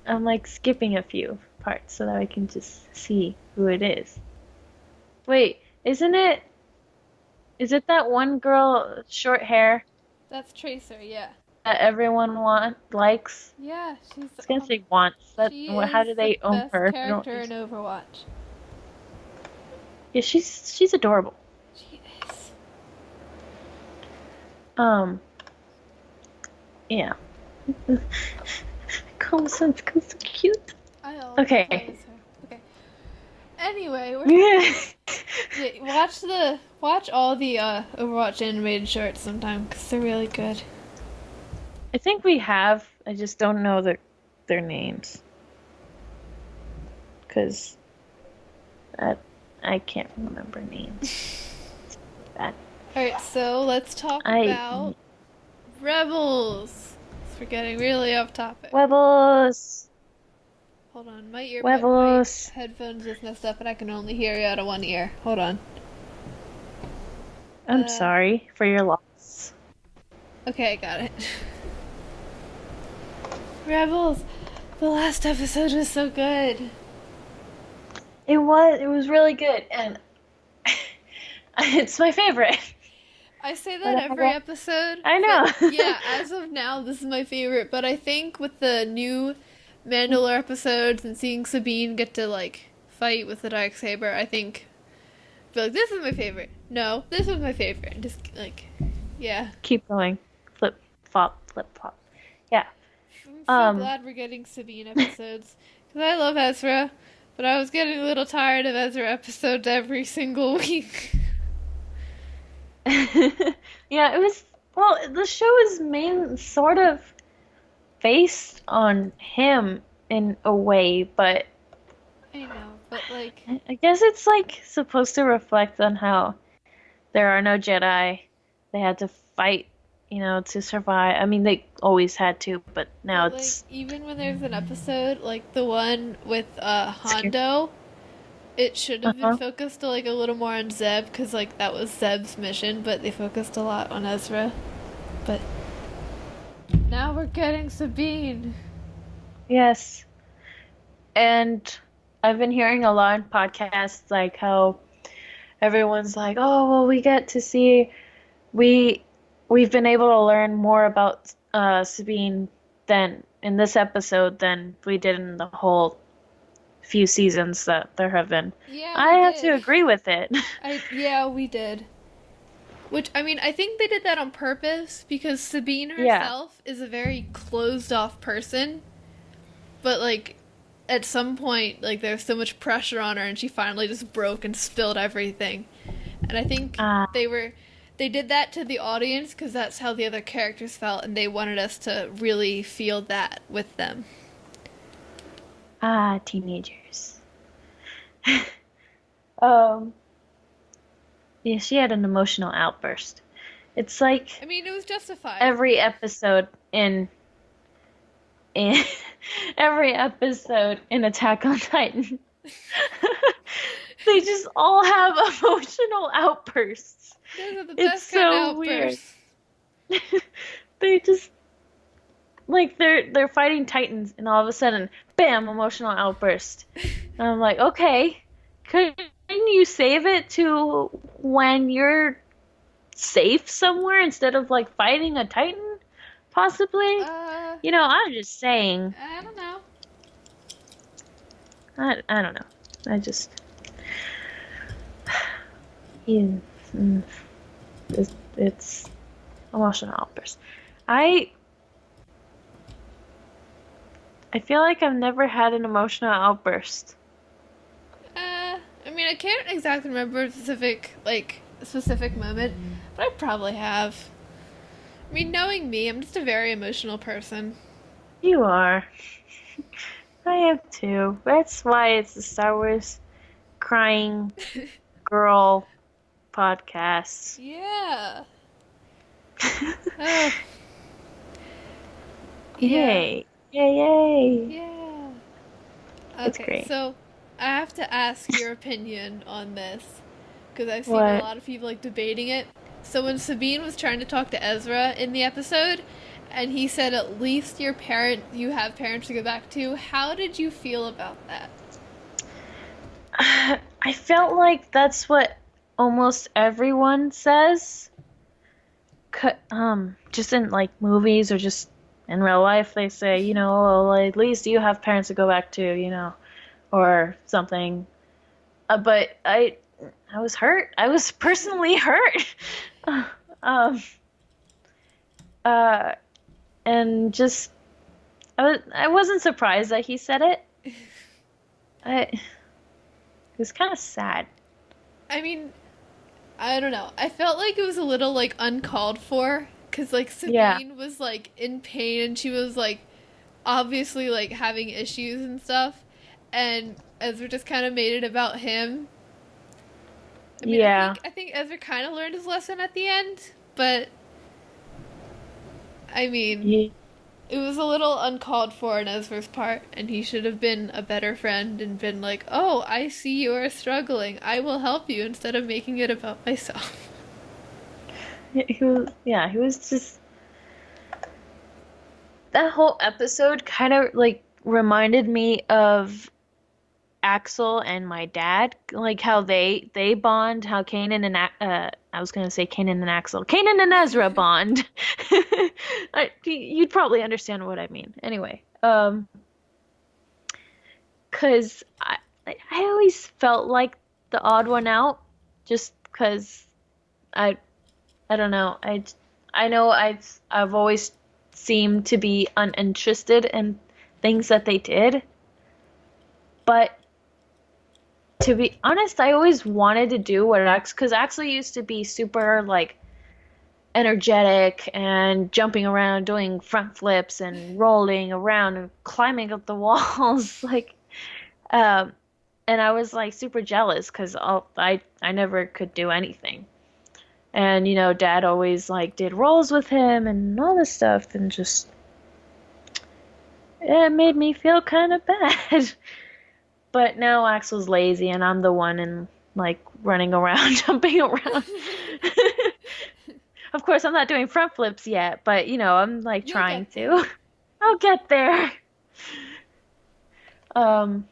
I'm like skipping a few parts so that I can just see who it is. Wait, is it that one girl, short hair, That's Tracer, yeah. that everyone likes? Yeah, I was gonna say wants. How do they own best her? character in Overwatch. Yeah, she's adorable. She is. Yeah. Coulson's so cute. I always Okay. praise her. Okay. Anyway, Yeah. watch all the Overwatch animated shorts sometime because they're really good. I think we have. I just don't know their names. Because I can't remember names. Bad. Alright, so let's talk about Rebels. We're getting really off topic. Huevos. Hold on, Huevos. my headphones just messed up and I can only hear you out of one ear. Hold on. I'm sorry for your loss. Okay, I got it. Rebels! The last episode was so good. It was really good, and it's my favorite. I say that every Whatever. episode, I but know. yeah, as of now, this is my favorite. But I think with the new Mandalore episodes and seeing Sabine get to like fight with the Darksaber, I think feel like this is my favorite. No, this is my favorite. Just like, yeah. Keep going. Flip, flop, flip, flop. Yeah. I'm so Um. glad we're getting Sabine episodes because I love Ezra, but I was getting a little tired of Ezra episodes every single week. Yeah, it was. Well, the show is main sort of based on him in a way, but I know, but like, I guess it's like supposed to reflect on how there are no Jedi. They had to fight, to survive. I mean, they always had to, but now but like, it's even when there's an episode like the one with scary. Hondo, it should have been Uh-huh. focused like a little more on Zeb because like that was Zeb's mission, but they focused a lot on Ezra. But now we're getting Sabine. Yes. And I've been hearing a lot in podcasts like how everyone's like, "Oh, well, we get to see we we've been able to learn more about Sabine than in this episode than we did in the whole few seasons that there have been." Yeah, I we have to did. agree with it. Yeah, we did. Which I mean, I think they did that on purpose because Sabine Yeah. herself is a very closed off person, but like at some point like there's so much pressure on her and she finally just broke and spilled everything. And I think Ah, they did that to the audience cuz that's how the other characters felt and they wanted us to really feel that with them. teenagers. Um, yeah, she had an emotional outburst. It's like I mean, it was justified. every episode in every episode in Attack on Titan. They just all have emotional outbursts. Those are the It's best kind of so weird. outbursts. They just like they're fighting Titans and all of a sudden, bam, emotional outburst. And I'm like, okay, couldn't you save it to when you're safe somewhere instead of like fighting a Titan, possibly? I'm just saying. I don't know. I don't know. I just he, mm, it's emotional outburst. I I feel like I've never had an emotional outburst. I mean, I can't exactly remember a specific moment, but I probably have. I mean, knowing me, I'm just a very emotional person. You are. I am too. That's why it's the Star Wars crying girl podcast. Yeah. Oh, yeah. Yay. Yay, yay. Yeah. It's Okay, great. so I have to ask your opinion on this because I've seen a What? lot of people like debating it. So when Sabine was trying to talk to Ezra in the episode, and he said at least you have parents to go back to, how did you feel about that? I felt like that's what almost everyone says. Just in like movies or just in real life, they say, well, at least you have parents to go back to, or something. But I was hurt. I was personally hurt. um, uh, and just I wasn't surprised that he said it. It was kind of sad. I mean, I don't know. I felt like it was a little like uncalled for because like Yeah, Sabine was like in pain and she was like obviously like having issues and stuff, and Ezra just kind of made it about him. I mean, I yeah, think I think Ezra kind of learned his lesson at the end, but I mean, yeah, it was a little uncalled for on Ezra's part, and he should have been a better friend and been like, "Oh, I see you are struggling. I will help you," instead of making it about myself. he was just that whole episode kind of like reminded me of Axel and my dad, like how they bond, how Kanan and I was gonna say Kanan and Axel, Kanan and Ezra bond. You'd probably understand what I mean. Anyway, 'cause I always felt like the odd one out, just 'cause I I don't know. I know I've always seemed to be uninterested in things that they did, but to be honest, I always wanted to do what because Axel used to be super like energetic and jumping around, doing front flips and rolling around and climbing up the walls, like um, and I was like super jealous because I never could do anything. And Dad always like did rolls with him and all this stuff, and just it made me feel kind of bad. But now Axel's lazy and I'm the one and like running around, jumping around. Of course, I'm not doing front flips yet, but I'm like You'll trying get there. to. I'll get there. Um,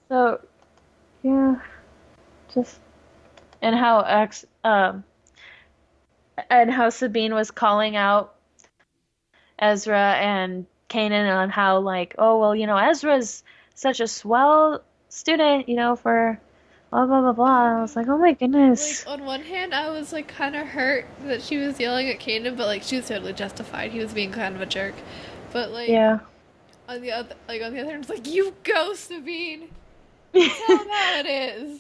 so yeah, just and how and how Sabine was calling out Ezra and Kanan on how like, oh well, Ezra's such a swell student, for blah blah blah I blah. I was know. like, oh my Like goodness. on one hand, I was like kind of hurt that she was yelling at Kanan, but like she was totally justified. He was being kind of a jerk. But like Yeah. on the other hand, it's like you go, Sabine. You tell him how it is.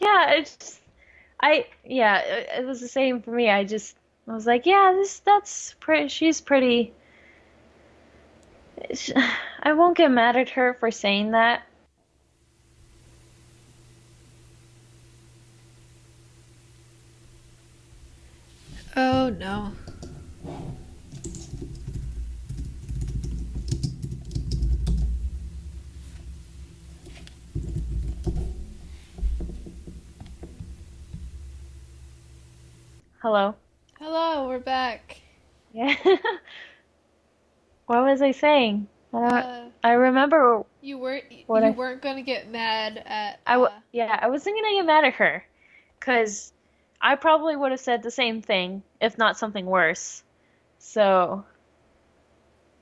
Yeah, yeah, it was the same for me. I was like, yeah, that's pretty, she's pretty, sh- I won't get mad at her for saying that. Oh no. Hello. Hello, we're back. Yeah. What was I saying? Uh, I remember you weren't what you weren't gonna get mad at yeah, I wasn't gonna get mad at her, 'cause I probably would have said the same thing, if not something worse. So,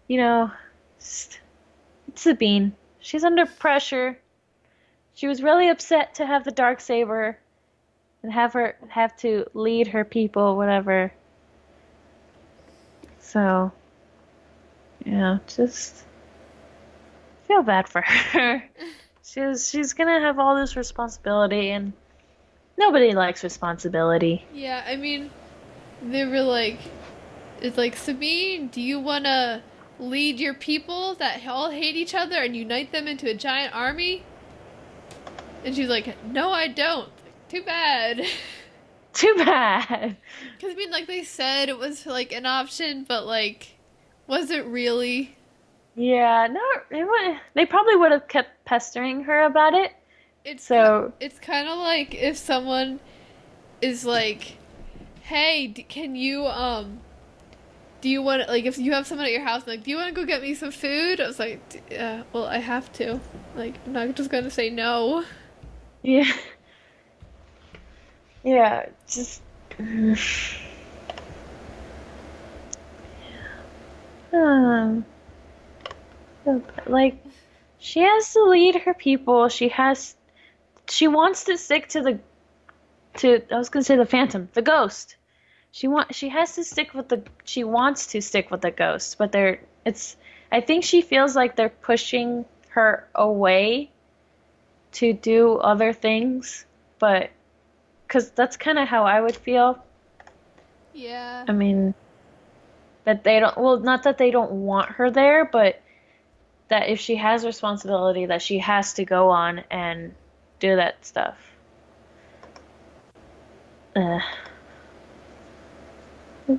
you know, just, it's Sabine. She's under pressure. She was really upset to have the dark saber and have to lead her people, whatever. So, yeah, just feel bad for her. She's gonna have all this responsibility, and nobody likes responsibility. Yeah, I mean, they were like, it's like, Sabine, do you want to lead your people that all hate each other and unite them into a giant army? And she's like, no, I don't. Too bad. Too bad. Because, I mean, like, they said it was, like, an option, but, like, was it really? Yeah, no, they probably would have kept pestering her about it. So, It's kind of like if someone is like, hey, can you, do you want, like, if you have someone at your house, like, do you want to go get me some food? I was like, well, I have to. Like, I'm not just gonna say no. yeah, yeah, just um, like she has to lead her people. She wants to stick to I was gonna say the Phantom, the Ghost. She has to stick with she wants to stick with the Ghost, but I think she feels like they're pushing her away to do other things, but because that's kind of how I would feel. Yeah. I mean, that they don't, well, not that they don't want her there, but that if she has responsibility, that she has to go on and do that stuff. Uh,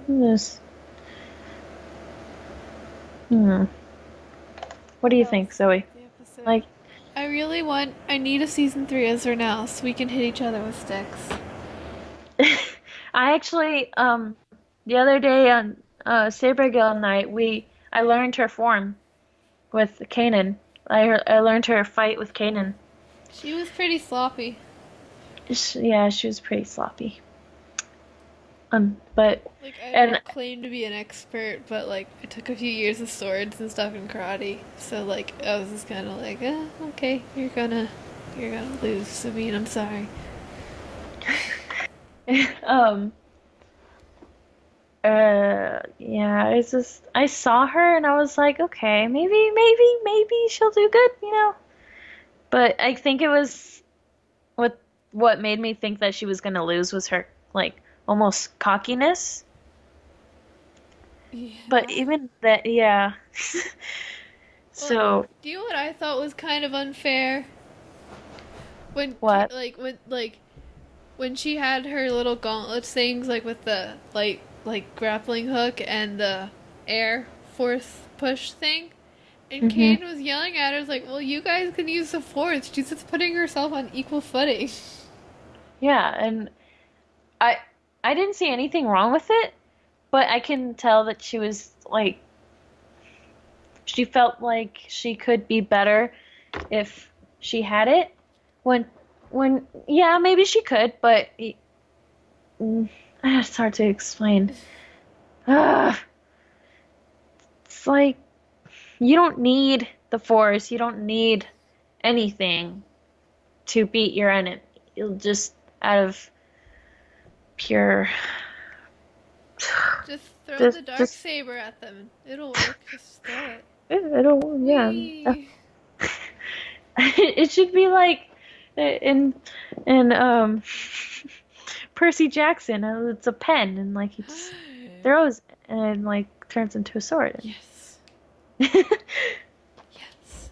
this, hmm. What do you What think, else? Zoe? The episode. Like, I need a season 3 Ezra now so we can hit each other with sticks. I actually, the other day on Saber Girl night, I learned her form with Kanan. I learned her fight with Kanan. She was pretty sloppy. Yeah, she was pretty sloppy. But Like, I and don't claim to be an expert, but like, I took a few years of swords and stuff in karate, so like, I was just kind of like, okay, you're gonna lose, Sabine. I'm sorry. um yeah, it's just I saw her and I was like, okay, maybe she'll do good, you know. But I think it was what made me think that she was gonna lose was her like almost cockiness. But Yeah. even that, yeah. Well, So do you know what I thought was kind of unfair? what? When she had her little gauntlets things, like with the like grappling hook and the air force push thing, and Hmm. Kane was yelling at her, like, "Well, you guys can use the force. She's just putting herself on equal footing." Yeah, and I I didn't see anything wrong with it, but I can tell that she was like she felt like she could be better if she had it. When when yeah, maybe she could, but mm, it's hard to explain. Ugh, it's like you don't need the force, you don't need anything to beat your enemy. You'll just out of pure Just throw the dark just saber at them. It'll work. Just throw it. it'll yeah. Whee! It should be like in Percy Jackson. It's a pen and like he just throws it and like turns into a sword. Yes. Yes.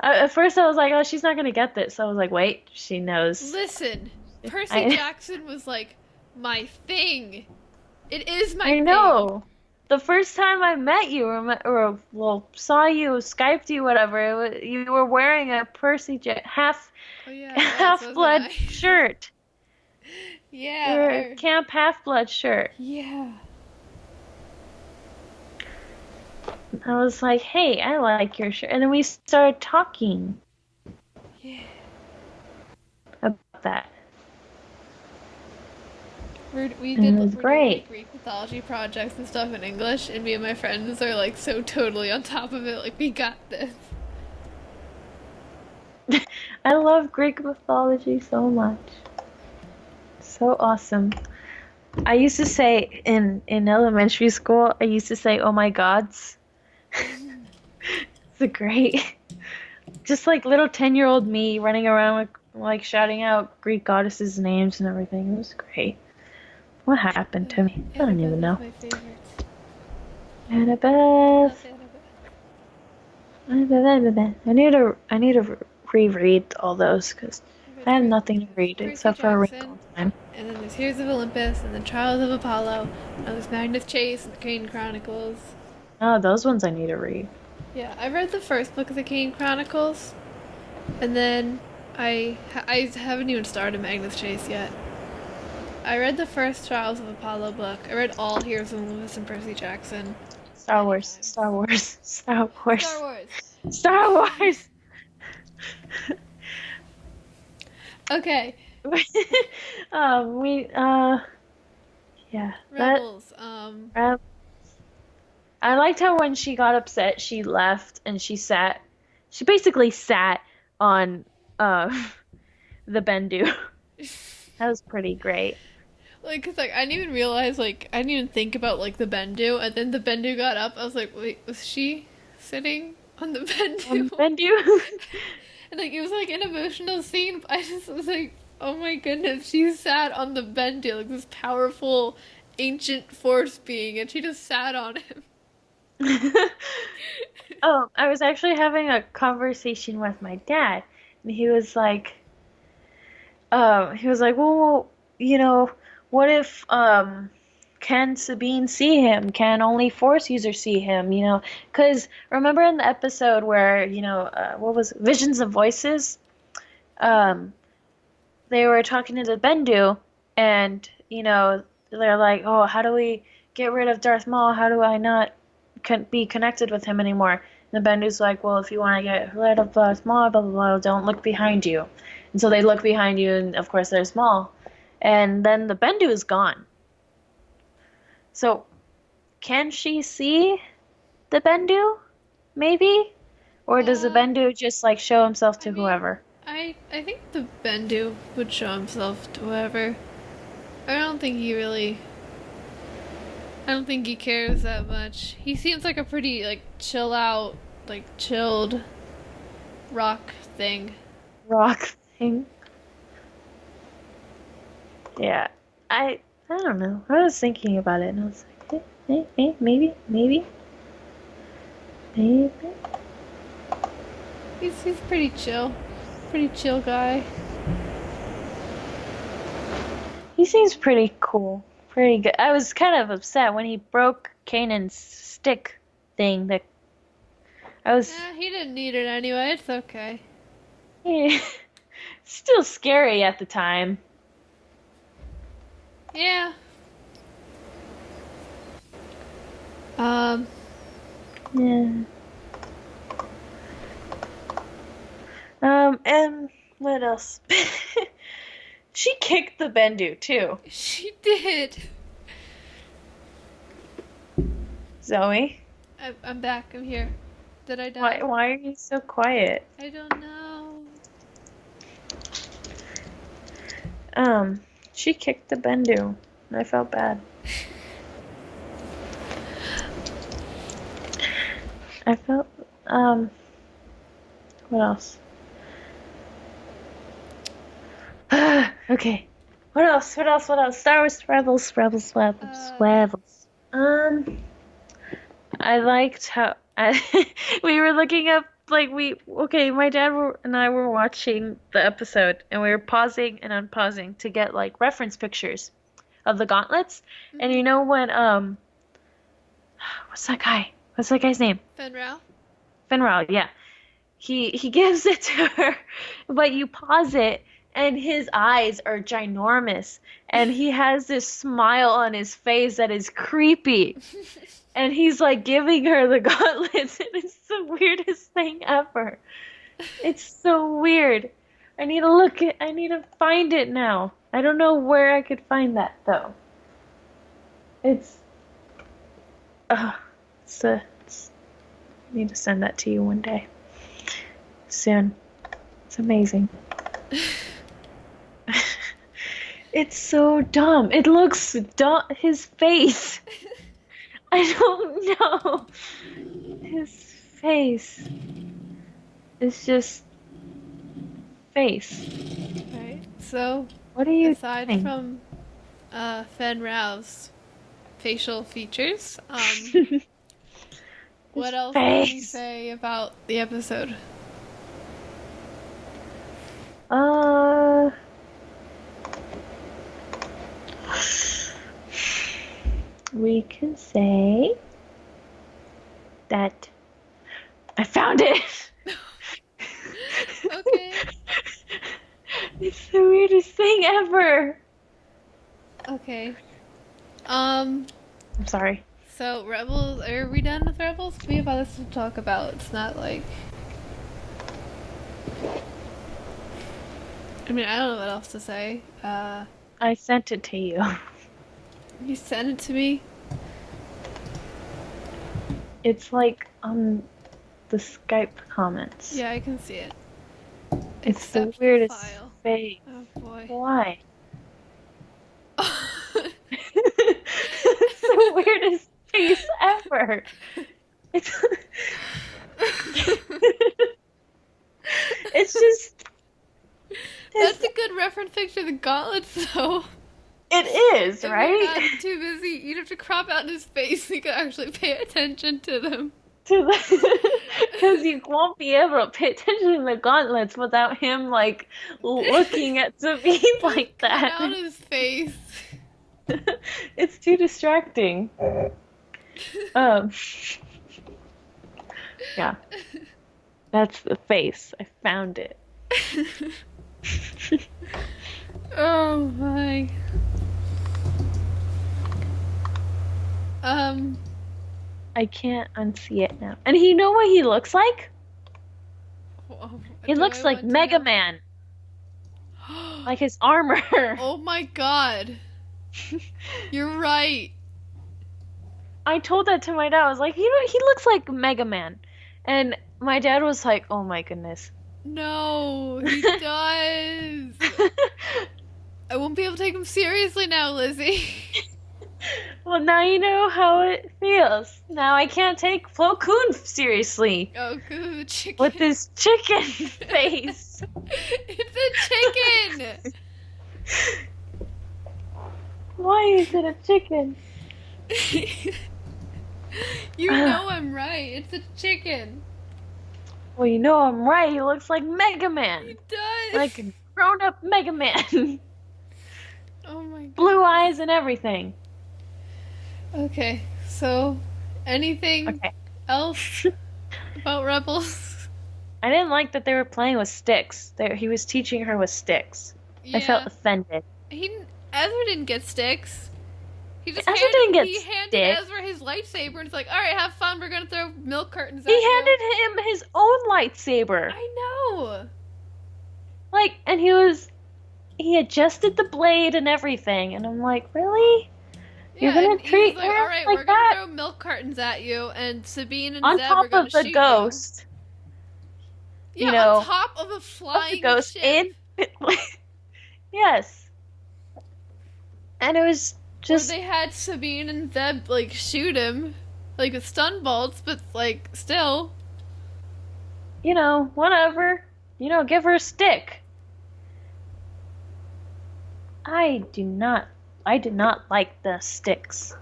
At first I was like, oh, she's not gonna get this. So I was like, wait, she knows. Listen, Percy I Jackson was like my thing. It is my I thing. know. The first time I met you, or well, saw you, Skyped you, whatever, you were wearing a Oh yeah, I was, half wasn't blood I? shirt. Your Yeah. Camp Half Blood shirt. Yeah. I was like, hey, I like your shirt. And then we started talking Yeah. about that. We're And it was doing like great. Greek mythology projects and stuff in English, and me and my friends are like so totally on top of it. Like we got this. I love Greek mythology so much. So awesome. I used to say in elementary school, I used to say, "Oh my gods." It's a great, just like little 10-year-old me running around like shouting out Greek goddesses' names and everything. It was great. What happened to me? I don't Annabeth even is know. my favorite. I Annabeth. love Annabeth. I need to reread all those because I read I have nothing to there's read Percy except for A Jackson, Wrinkle in Time. and then there's Heroes of Olympus, and then Trials of Apollo, and there's Magnus Chase and the Kane Chronicles. Oh, those ones I need to read. Yeah, I read the first book of the Kane Chronicles, and then I haven't even started Magnus Chase yet. I read the first Trials of Apollo book. I read all Heroes of Olympus and Percy Jackson Star many Wars, times. Star Wars, Star Star Wars, Wars. Star Wars. Okay, We yeah, that Rebels. uh, I liked how when she got upset, she left and she basically sat on uh the Bendu. That was pretty great. Like, cause like I didn't even realize, like I didn't even think about like the Bendu, and then the Bendu got up. I was like, wait, was she sitting on the Bendu? Bendu. And like it was like an emotional scene. I just was like, oh my goodness, she sat on the Bendu, like this powerful ancient force being, and she just sat on him. Oh, I was actually having a conversation with my dad, and he was like, well, you know, what if can Sabine see him? Can only Force users see him? You know, because remember in the episode where what was it? Visions of Voices? Um, they were talking to the Bendu, and they're like, oh, how do we get rid of Darth Maul? How do I not be connected with him anymore? The Bendu's like, well, if you want to get rid of Small, blah, blah, blah, don't look behind you. And so they look behind you, and of course they're Small. And then the Bendu is gone. So, can she see the Bendu? Maybe? Or does the Uh, Bendu just like show himself I to mean, whoever? I think the Bendu would show himself to whoever. I don't think he really. I don't think he cares that much. He seems like a pretty like chill out, like chilled rock thing. Rock thing. Yeah. I don't know. I was thinking about it and I was like, maybe, maybe. He's pretty chill guy. He seems pretty cool. Pretty good. I was kind of upset when he broke Kanan's stick thing that I was He didn't need it anyway. It's okay. still scary at the time. Yeah. Yeah. And what else? She kicked the Bendu too. She did. Zoe, I'm back. I'm here. Did I die? why are you so quiet? I don't know. She kicked the Bendu. And I felt bad. I felt what else? Okay. What else? What else? What else? Star Wars Rebels. I liked how we were looking up like my and I were watching the episode and we were pausing and unpausing to get like reference pictures of the gauntlets. And you know when what's that guy? What's that guy's name? Fenrau? Finral, yeah. He gives it to her, but you pause it and his eyes are ginormous and he has this smile on his face that is creepy. And he's like giving her the gauntlets and it's the weirdest thing ever. It's so weird. I need to find it now. I don't know where I could find that though. It's it's I need to send that to you one day. Soon. It's amazing. It's so dumb. It looks dumb. His face. I don't know. His face. It's just face. Right. So, What are you aside doing? from Fenrau's facial features, what else can you face. say about the episode? Uh, we can say that I found it. Okay. It's the weirdest thing ever. Okay. I'm sorry. So Rebels, are we done with Rebels? We have others to talk about. It's not like. I mean, I don't know what else to say. I sent it to you. You sent it to me. It's like on the Skype comments. Yeah, I can see it. It's the Accept weirdest file. face. Oh boy. Why? It's the weirdest face ever. It's it's just That's a good reference picture of the gauntlets, though. it is, If you're right? not too busy, you'd have to crop out his face so you could actually pay attention to them. Because you won't be able to pay attention to the gauntlets without him like looking at Sabine like Cut that. out his face. It's too distracting. Um, yeah, that's the face. I found it. Oh my. 'Cause, I can't unsee it now. And you know what he looks like? Oh, He do looks I like want to Mega know? Man. Like his armor. Oh my god. You're right. I told that to my dad. I was like, you know, he looks like Mega Man. And my dad was like, oh my goodness. No, he does. I won't be able to take him seriously now, Lizzie. Well, now you know how it feels. Now I can't take Flo Koon seriously Oh, good chicken. with his chicken face. It's a chicken. Why is it a chicken? You know I'm right. It's a chicken. Well, you know I'm right. He looks like Mega He Man. does. Like a grown-up Mega Man. Oh my god. Blue eyes and everything. Okay, so anything Okay. else about Rebels? I didn't like that they were playing with sticks. He was teaching her with sticks. I felt Yeah. offended. Ezra didn't get sticks. He just Ezra handed, didn't get he handed sticks. Ezra his lightsaber and it's like, alright, have fun, we're gonna throw milk curtains at He you. handed him his own lightsaber. I know. Like, and he adjusted the blade and everything. And I'm like, really? You're Yeah, gonna and he treat was like, her alright, like we're gonna that? throw milk curtains at you, and Sabine and On Zeb are top gonna of the shoot ghost. you. You Yeah, know, on top of a Of the flying ghost ship. in. Yes. And it was just. Where they had Sabine and Zeb like shoot him, like with stun bolts, but like still. You know, whatever. You know, give her a stick. I did not like the sticks.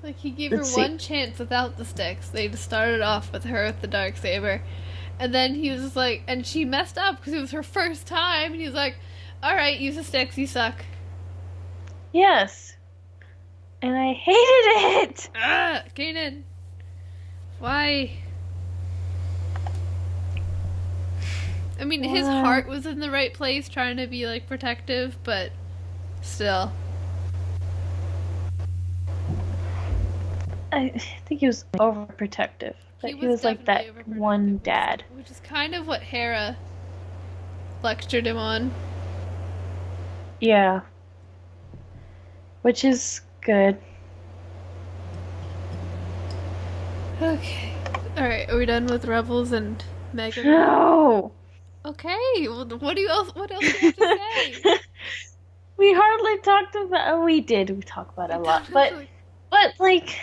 Like he gave her Let's see. one chance without the sticks. They just started off with her with the dark saber, and then he was just like, and she messed up because it was her first time, and he was like, "All right, use the sticks. You suck." Yes. And I hated it. Ah, Kanan. Why? I mean, his Why? heart was in the right place, trying to be like protective, but still. I think he was overprotective. But he was like that definitely overprotective, one dad. which is kind of what Hera lectured him on. Yeah. Which is good. Okay. All right. Are we done with Rebels and Megan? No. Okay. Well, what else do you have to say? We hardly talked about. Oh, we did. We talked about it a lot, but like,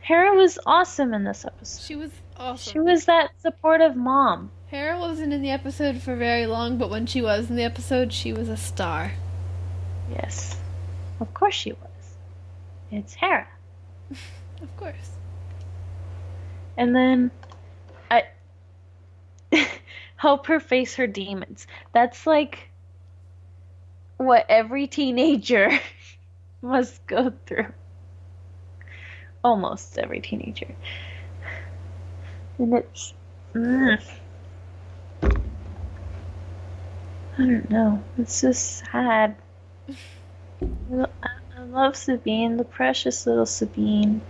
Hera was awesome in this episode. she was awesome. She was that supportive mom. Hera wasn't in the episode for very long, but when she was in the episode, she was a star. Yes, of course she was. It's Hera. Of course. And then I help her face her demons. That's like what every teenager must go through. Almost every teenager. And it's I don't know. It's just sad. I love Sabine, the precious little Sabine.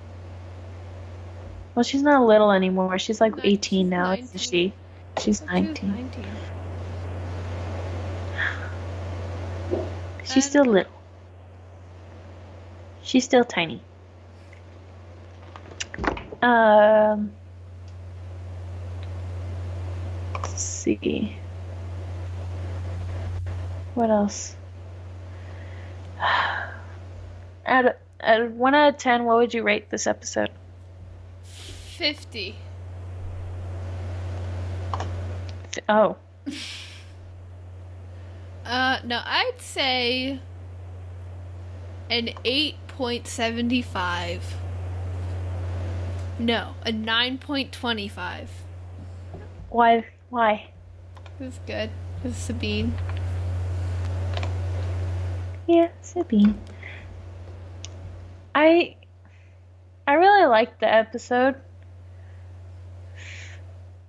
Well, she's not little anymore. She's like 18 now, isn't she? She's 19. She's still little. She's still tiny. Let's see. What else? Out of 1 out of 10, what would you rate this episode? 50. Oh. No, I'd say an 8.75. No, a 9.25. Why? Why? It was good. It was Sabine. Yeah, Sabine. I really liked the episode.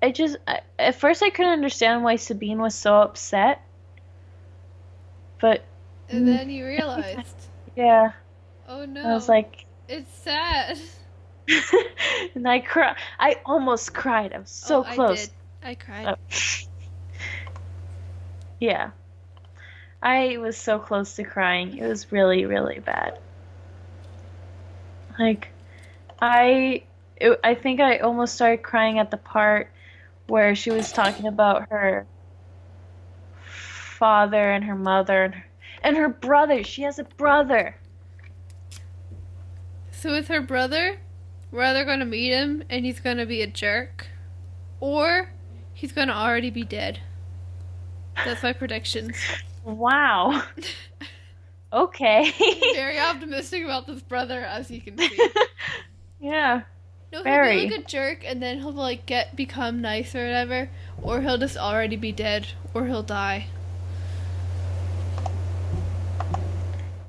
At first I couldn't understand why Sabine was so upset. But And then you realized, yeah, oh I was no, like, it's sad. and I cried. I almost cried. I was Oh, so I did. close. I cried. Uh, yeah, I was so close to crying. It was really, really bad. Like I think I almost started crying at the part where she was talking about her father and her mother and her brother. She has a brother. So with her brother, we're either gonna meet him and he's gonna be a jerk, or he's gonna already be dead. That's my predictions. Wow. Okay. Very optimistic about this brother, as you can see. Yeah, No, he'll be like very. a jerk, and then he'll like become nice or whatever, or he'll just already be dead, or he'll die.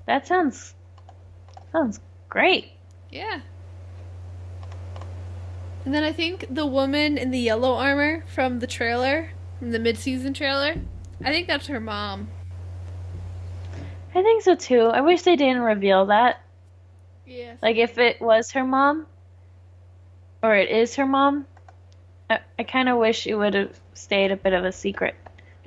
That sounds great. Yeah. And then I think the woman in the yellow armor from the trailer, from the mid-season trailer, I think that's her mom. I think so too. I wish they didn't reveal that. Yes. Like if it was her mom or it is her mom, I kind of wish it would have stayed a bit of a secret.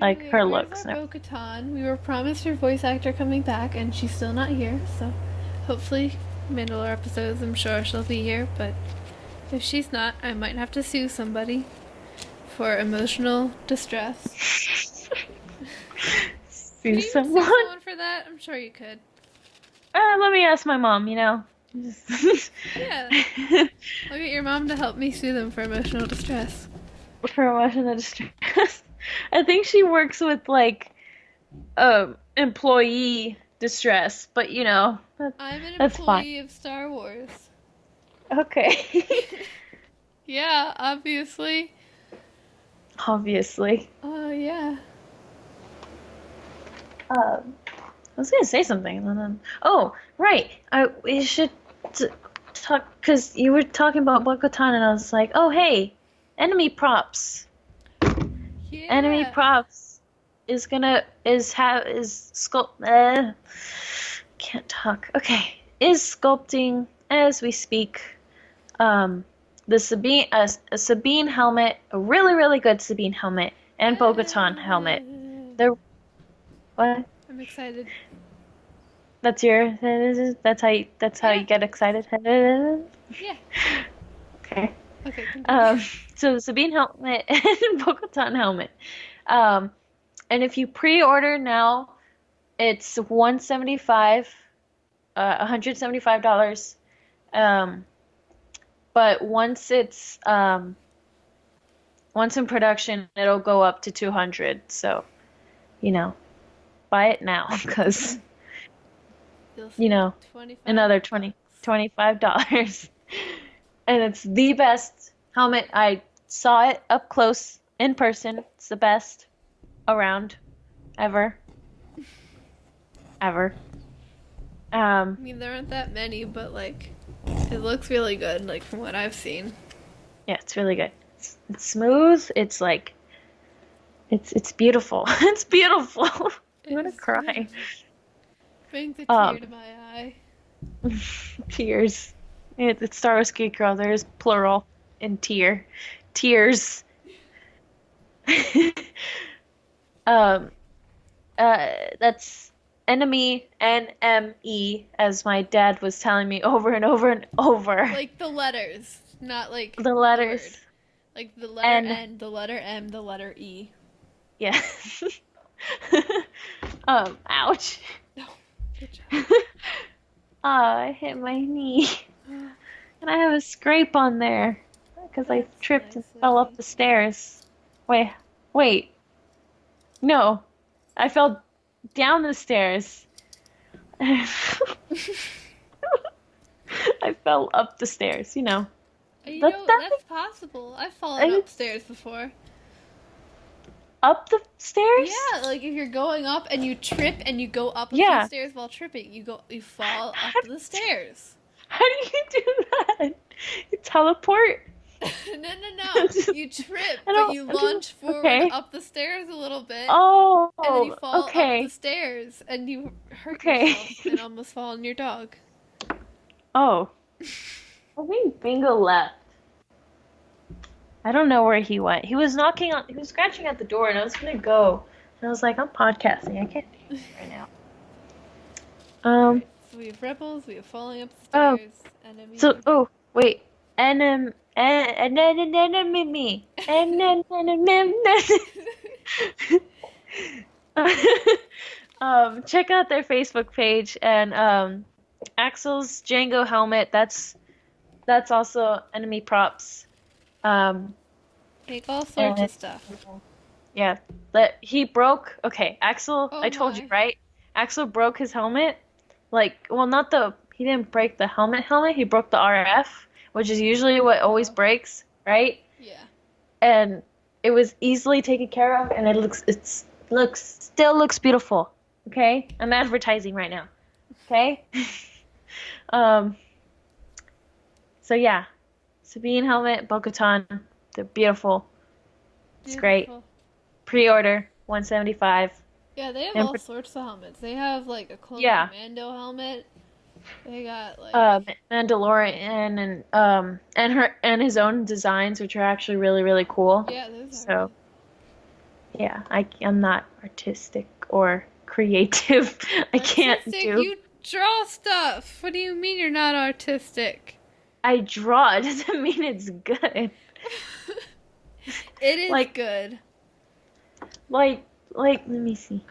Like Anyway, her where's looks. our Bo-Katan? We were promised her voice actor coming back, and she's still not here. So, hopefully, Mandalore episodes. I'm sure she'll be here. But if she's not, I might have to sue somebody for emotional distress. Could you See even sue someone? someone for that? I'm sure you could. Let me ask my mom, you know. Yeah. I'll get your mom to help me sue them for emotional distress. For emotional distress. I think she works with like employee distress, but you know, I'm an that's fine. employee of Star Wars. Okay. Yeah, obviously. Obviously. Oh, yeah. I was gonna say something, and then oh, right. We should talk because you were talking about Bo-Katan, and I was like, oh hey, enemy props. Enemy Yeah. props is sculpt. Can't talk. Okay, is sculpting as we speak. The Sabine a Sabine helmet, a really really good Sabine helmet, and Bo-Katan helmet. They're what? I'm excited. That's your. That's how Yeah. you get excited. Yeah. Okay. Okay, continue. So the Sabine helmet and Bo-Katan helmet. And if you pre-order now, it's $175. But once in production, it'll go up to 200. So, you know, buy it now because You'll you save know 25 another bucks. $25. And it's the best helmet. I saw it up close in person. It's the best around ever. Ever. I mean, there aren't that many, but like, it looks really good, like from what I've seen. Yeah, it's really good. It's smooth. It's like it's beautiful. It's beautiful. I'm gonna It's cry. good. Brings a tear to my eye. Tears. It's Star Wars Geek Girl. There's plural in tear. Tears. um that's enemy NME, as my dad was telling me over and over and over. Like the letters, not like The letters. word. Like the letter N. N, the letter M, the letter E. Yeah. Ouch. Good job. I hit my knee. And I have a scrape on there because I That's tripped and nice of fell up you. the stairs. Wait. No. I fell down the stairs. I fell up the stairs, you know. You But know, that that's possible. I've fallen I- upstairs before. Up the stairs? Yeah, like if you're going up and you trip and you go up a Yeah. few stairs while tripping, you fall up the stairs. How do you do that? You teleport? No. You trip, I but don't. you I don't- launch forward Okay. up the stairs a little bit, and then you Oh. fall up the Okay. stairs, and you hurt Okay. yourself and almost fall on your dog. Oh. I think Bingo left. I don't know where he went. He was knocking on. He was scratching at the door, and I was gonna go. And I was like, I'm podcasting. I can't do this right now. Alright, so we have rebels, we have falling up the Oh. stairs, enemy. So. Oh. Wait. Enemy. Enemy. Check out their Facebook page and Axel's Django helmet. That's also enemy props. Make all sorts And of stuff. yeah, that he broke. Okay, Axel. Oh I told you my. right. Axel broke his helmet. Like, well, not the. He didn't break the helmet. He broke the RF, which is usually what always breaks, right? Yeah. And it was easily taken care of, and still looks beautiful. Okay, I'm advertising right now. Okay. um. So yeah, Sabine helmet, Bo-Katan, they're beautiful. It's great. Beautiful. Pre-order 175. Yeah, they have And all sorts of helmets. They have like a clone Yeah. commando helmet. They got like Mandalorian and his own designs, which are actually really really cool. yeah, those are. So yeah, I'm not artistic or creative. I can't Artistic? do. You draw stuff. What do you mean you're not artistic? I draw. It doesn't mean it's good. It is Like- good. Like let me see.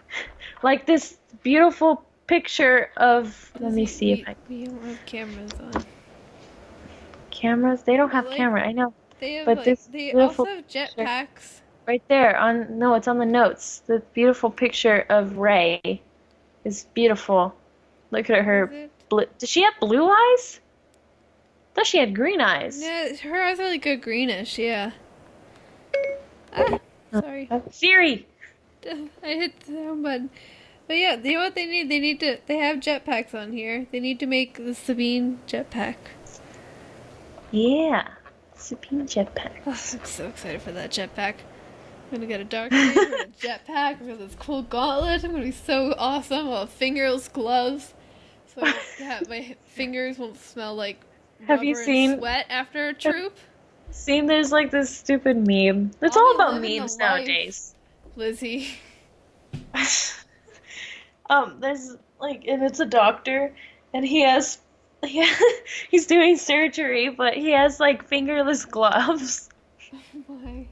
Like this beautiful picture of. Let me see if I We don't have cameras on. cameras. They don't But, have like, camera. I know. They have But like this they beautiful also have picture- jetpacks. Right there on no, it's on the notes. The beautiful picture of Rey is beautiful. Look at Is her. it? Does she have blue eyes? I thought she had green eyes. Yeah, her eyes are like a greenish. Yeah. Ah, sorry. Siri. I hit the wrong button. But yeah, you know what they need? They have jetpacks on here. They need to make the Sabine jetpack. Yeah. Sabine Oh, jetpack. I'm so excited for that jetpack. I'm gonna get a dark saber, a jetpack, I'm gonna have this cool gauntlet. I'm gonna be so awesome. I'll have fingerless gloves. So that my fingers won't smell like Have you rubber and seen- sweat after a troop. Seen there's like this stupid meme. It's I'll all be about living the memes life. nowadays. Lizzie. There's like, and it's a doctor, and he's doing surgery, but he has like fingerless gloves. Oh my.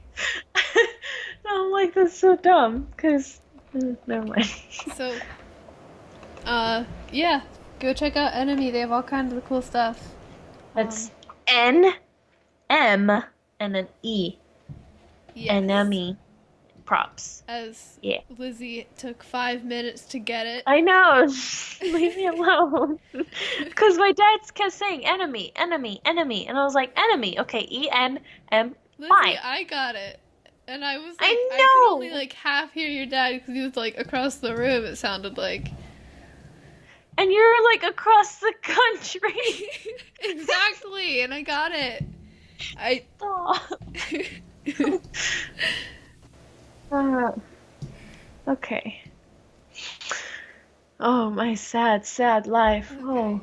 And I'm like, that's so dumb, cause never mind. So, yeah, go check out Enemy. They have all kinds of cool stuff. That's N, M, and an E. Yes. Enemy props. As Yeah. Lizzie took 5 minutes to get it. I know. Leave me alone. Because my dad kept saying enemy, enemy, enemy, and I was like, enemy. Okay, E-N-M. Lizzie, Fine. I got it. And I was like, I I know. could only like half hear your dad because he was like across the room, it sounded like. And you're like across the country. Exactly, and I got it. I. Stop. Okay. Oh, my sad, sad life. Oh.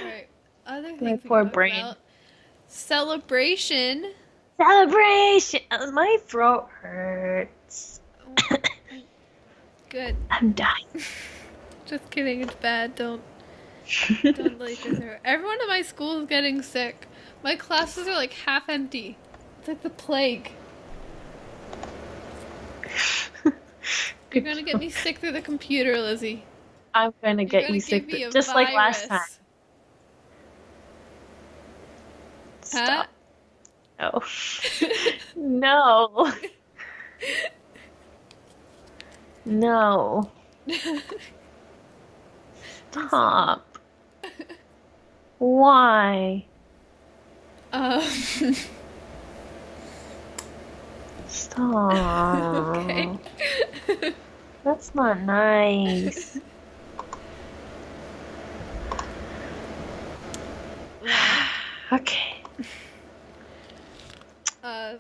Alright, other My things we poor can talk brain. about. Celebration. Celebration! My throat hurts. Good. I'm dying. Just kidding, it's bad. Don't let this hurt. Everyone in my school is getting sick. My classes are like half empty. It's like the plague. You're gonna get me sick through the computer, Lizzie. I'm gonna You're get gonna you give sick, me a just like last time. virus. Stop. No. No. Stop. Why? Stop. Okay. That's not nice. Okay.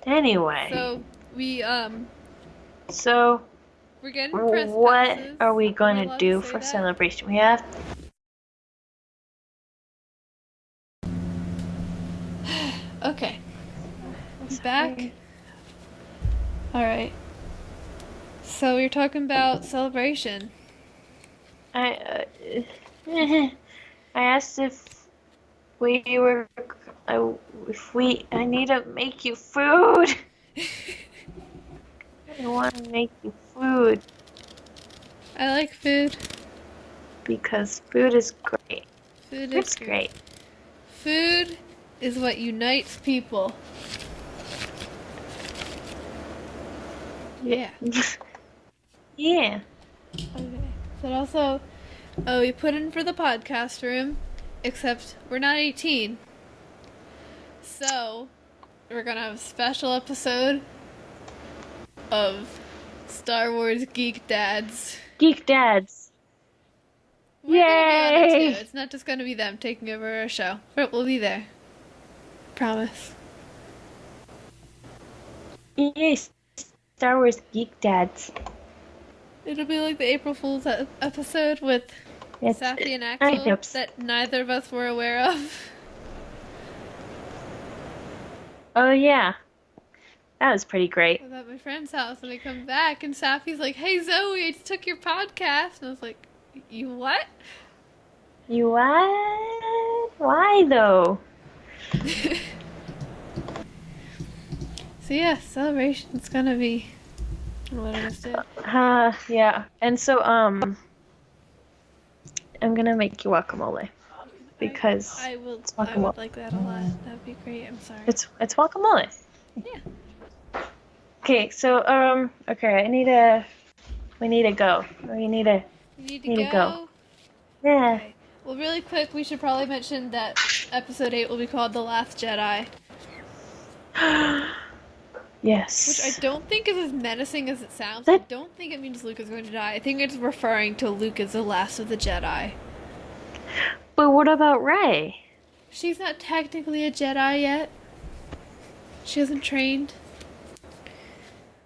Anyway, So we so we're getting press what passes. are we going to allowed do say for that? celebration? We have Okay. Back. All right. So you're talking about celebration. I I asked if we were I need to make you food. I want to make you food I like food. because food is great. Food is Food's good. great. Food is what unites people. Yeah. Yeah. Okay. So also, we put in for the podcast room, except we're not 18. So, we're gonna have a special episode of Star Wars Geek Dads. Geek dads. We're gonna be on it Yay! too. It's not just gonna be them taking over our show, but we'll be there. Promise. Yay! Star Wars geek dads. It'll be like the April Fool's episode with It's, Safi and I Axel hope so. that neither of us were aware of. Oh yeah, that was pretty great. I was at my friend's house and I come back and Safi's like, "Hey Zoe, I just took your podcast," and I was like, "You what?" You what? Why though? So yeah, celebration's gonna be what I just did. Yeah. And so I'm gonna make you guacamole because I will. it's I guacamole. would like that a lot. That would be great. I'm sorry. It's guacamole. Yeah. Okay, so okay, we need to go. We need to You need Need to to go. go. Yeah. Okay. Well, really quick, we should probably mention that episode 8 will be called The Last Jedi, Yes. which I don't think is as menacing as it sounds. That- I don't think it means Luke is going to die. I think it's referring to Luke as the last of the Jedi. But what about Rey? She's not technically a Jedi yet. She hasn't trained.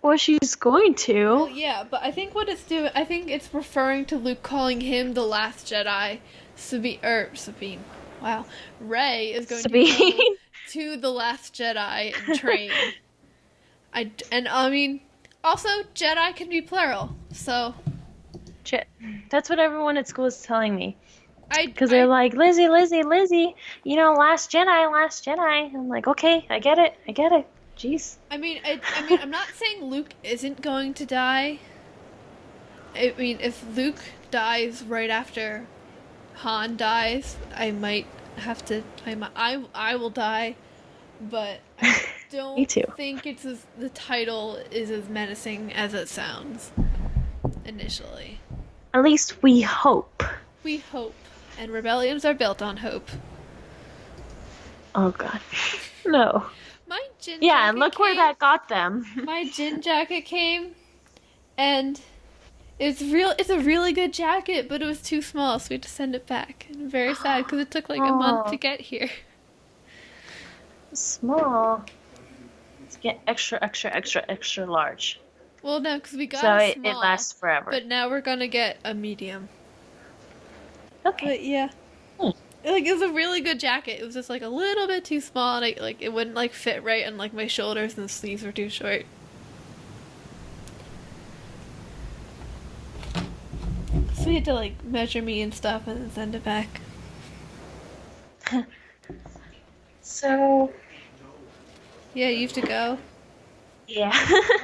Well, she's going Well, to. yeah, but I think what it's doing, I think it's referring to Luke calling him the last Jedi. Sabine. Wow. Rey is going to go Sabine. to the last Jedi and train. I mean, also Jedi can be plural. So That's what everyone at school is telling me. I Because they're like, Lizzy, you know, Last Jedi. I'm like, okay, I get it. Jeez. I mean, I'm not saying Luke isn't going to die. I mean, if Luke dies right after Han dies, I might have to. I will die, but I don't Me too. think the title is as menacing as it sounds initially. At least we hope. We hope, and rebellions are built on hope. Oh god. No. My gin Yeah, jacket and look where came- that got them. My gin jacket came, and it's a really good jacket, but it was too small, so we had to send it back. And I'm very sad because it took like a month Aw. to get here. Small. Let's get extra large. Well, no, because we got So a it small, lasts forever. but now we're gonna get a medium. Okay. But yeah, Hmm. like it was a really good jacket. It was just like a little bit too small, and it wouldn't like fit right on like my shoulders, and the sleeves were too short. So we had to like measure me and stuff, and then send it back. So Yeah, you have to go. yeah.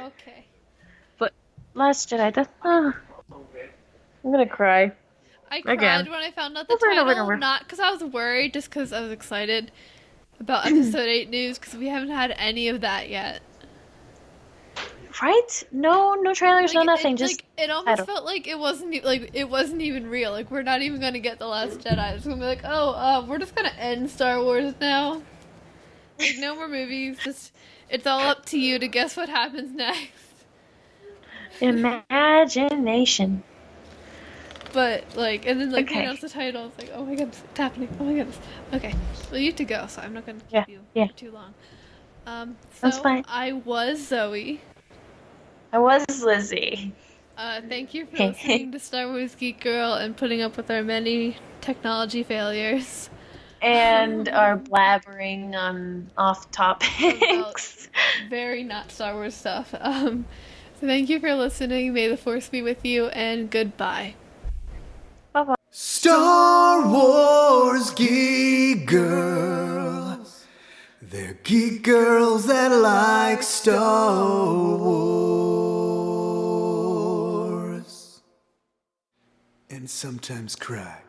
Okay. Last Jedi. I'm gonna cry. I cried Again. when I found out the Over and title, over and over. not because I was worried, just because I was excited about episode 8 news, because we haven't had any of that yet. Right? No trailers, no Like, nothing. It, Just like, it almost title. felt like it wasn't even real. Like we're not even gonna get the Last Jedi. It's gonna be like, oh, we're just gonna end Star Wars now. Like no more movies. Just it's all up to you to guess what happens next. Imagination. But like, and then like Okay. they announced the title. It's like, oh my goodness, it's happening. Oh my goodness. Okay, well you have to go, so I'm not gonna keep Yeah, you yeah. for too long. That's So fine. I was Zoe. I was Lizzie. Thank you for listening to Star Wars Geek Girl and putting up with our many technology failures. And are blabbering on off About topics. very not Star Wars stuff. So thank you for listening. May the Force be with you, and goodbye. Bye-bye. Star Wars Geek Girls. They're geek girls that like Star Wars. And sometimes cry.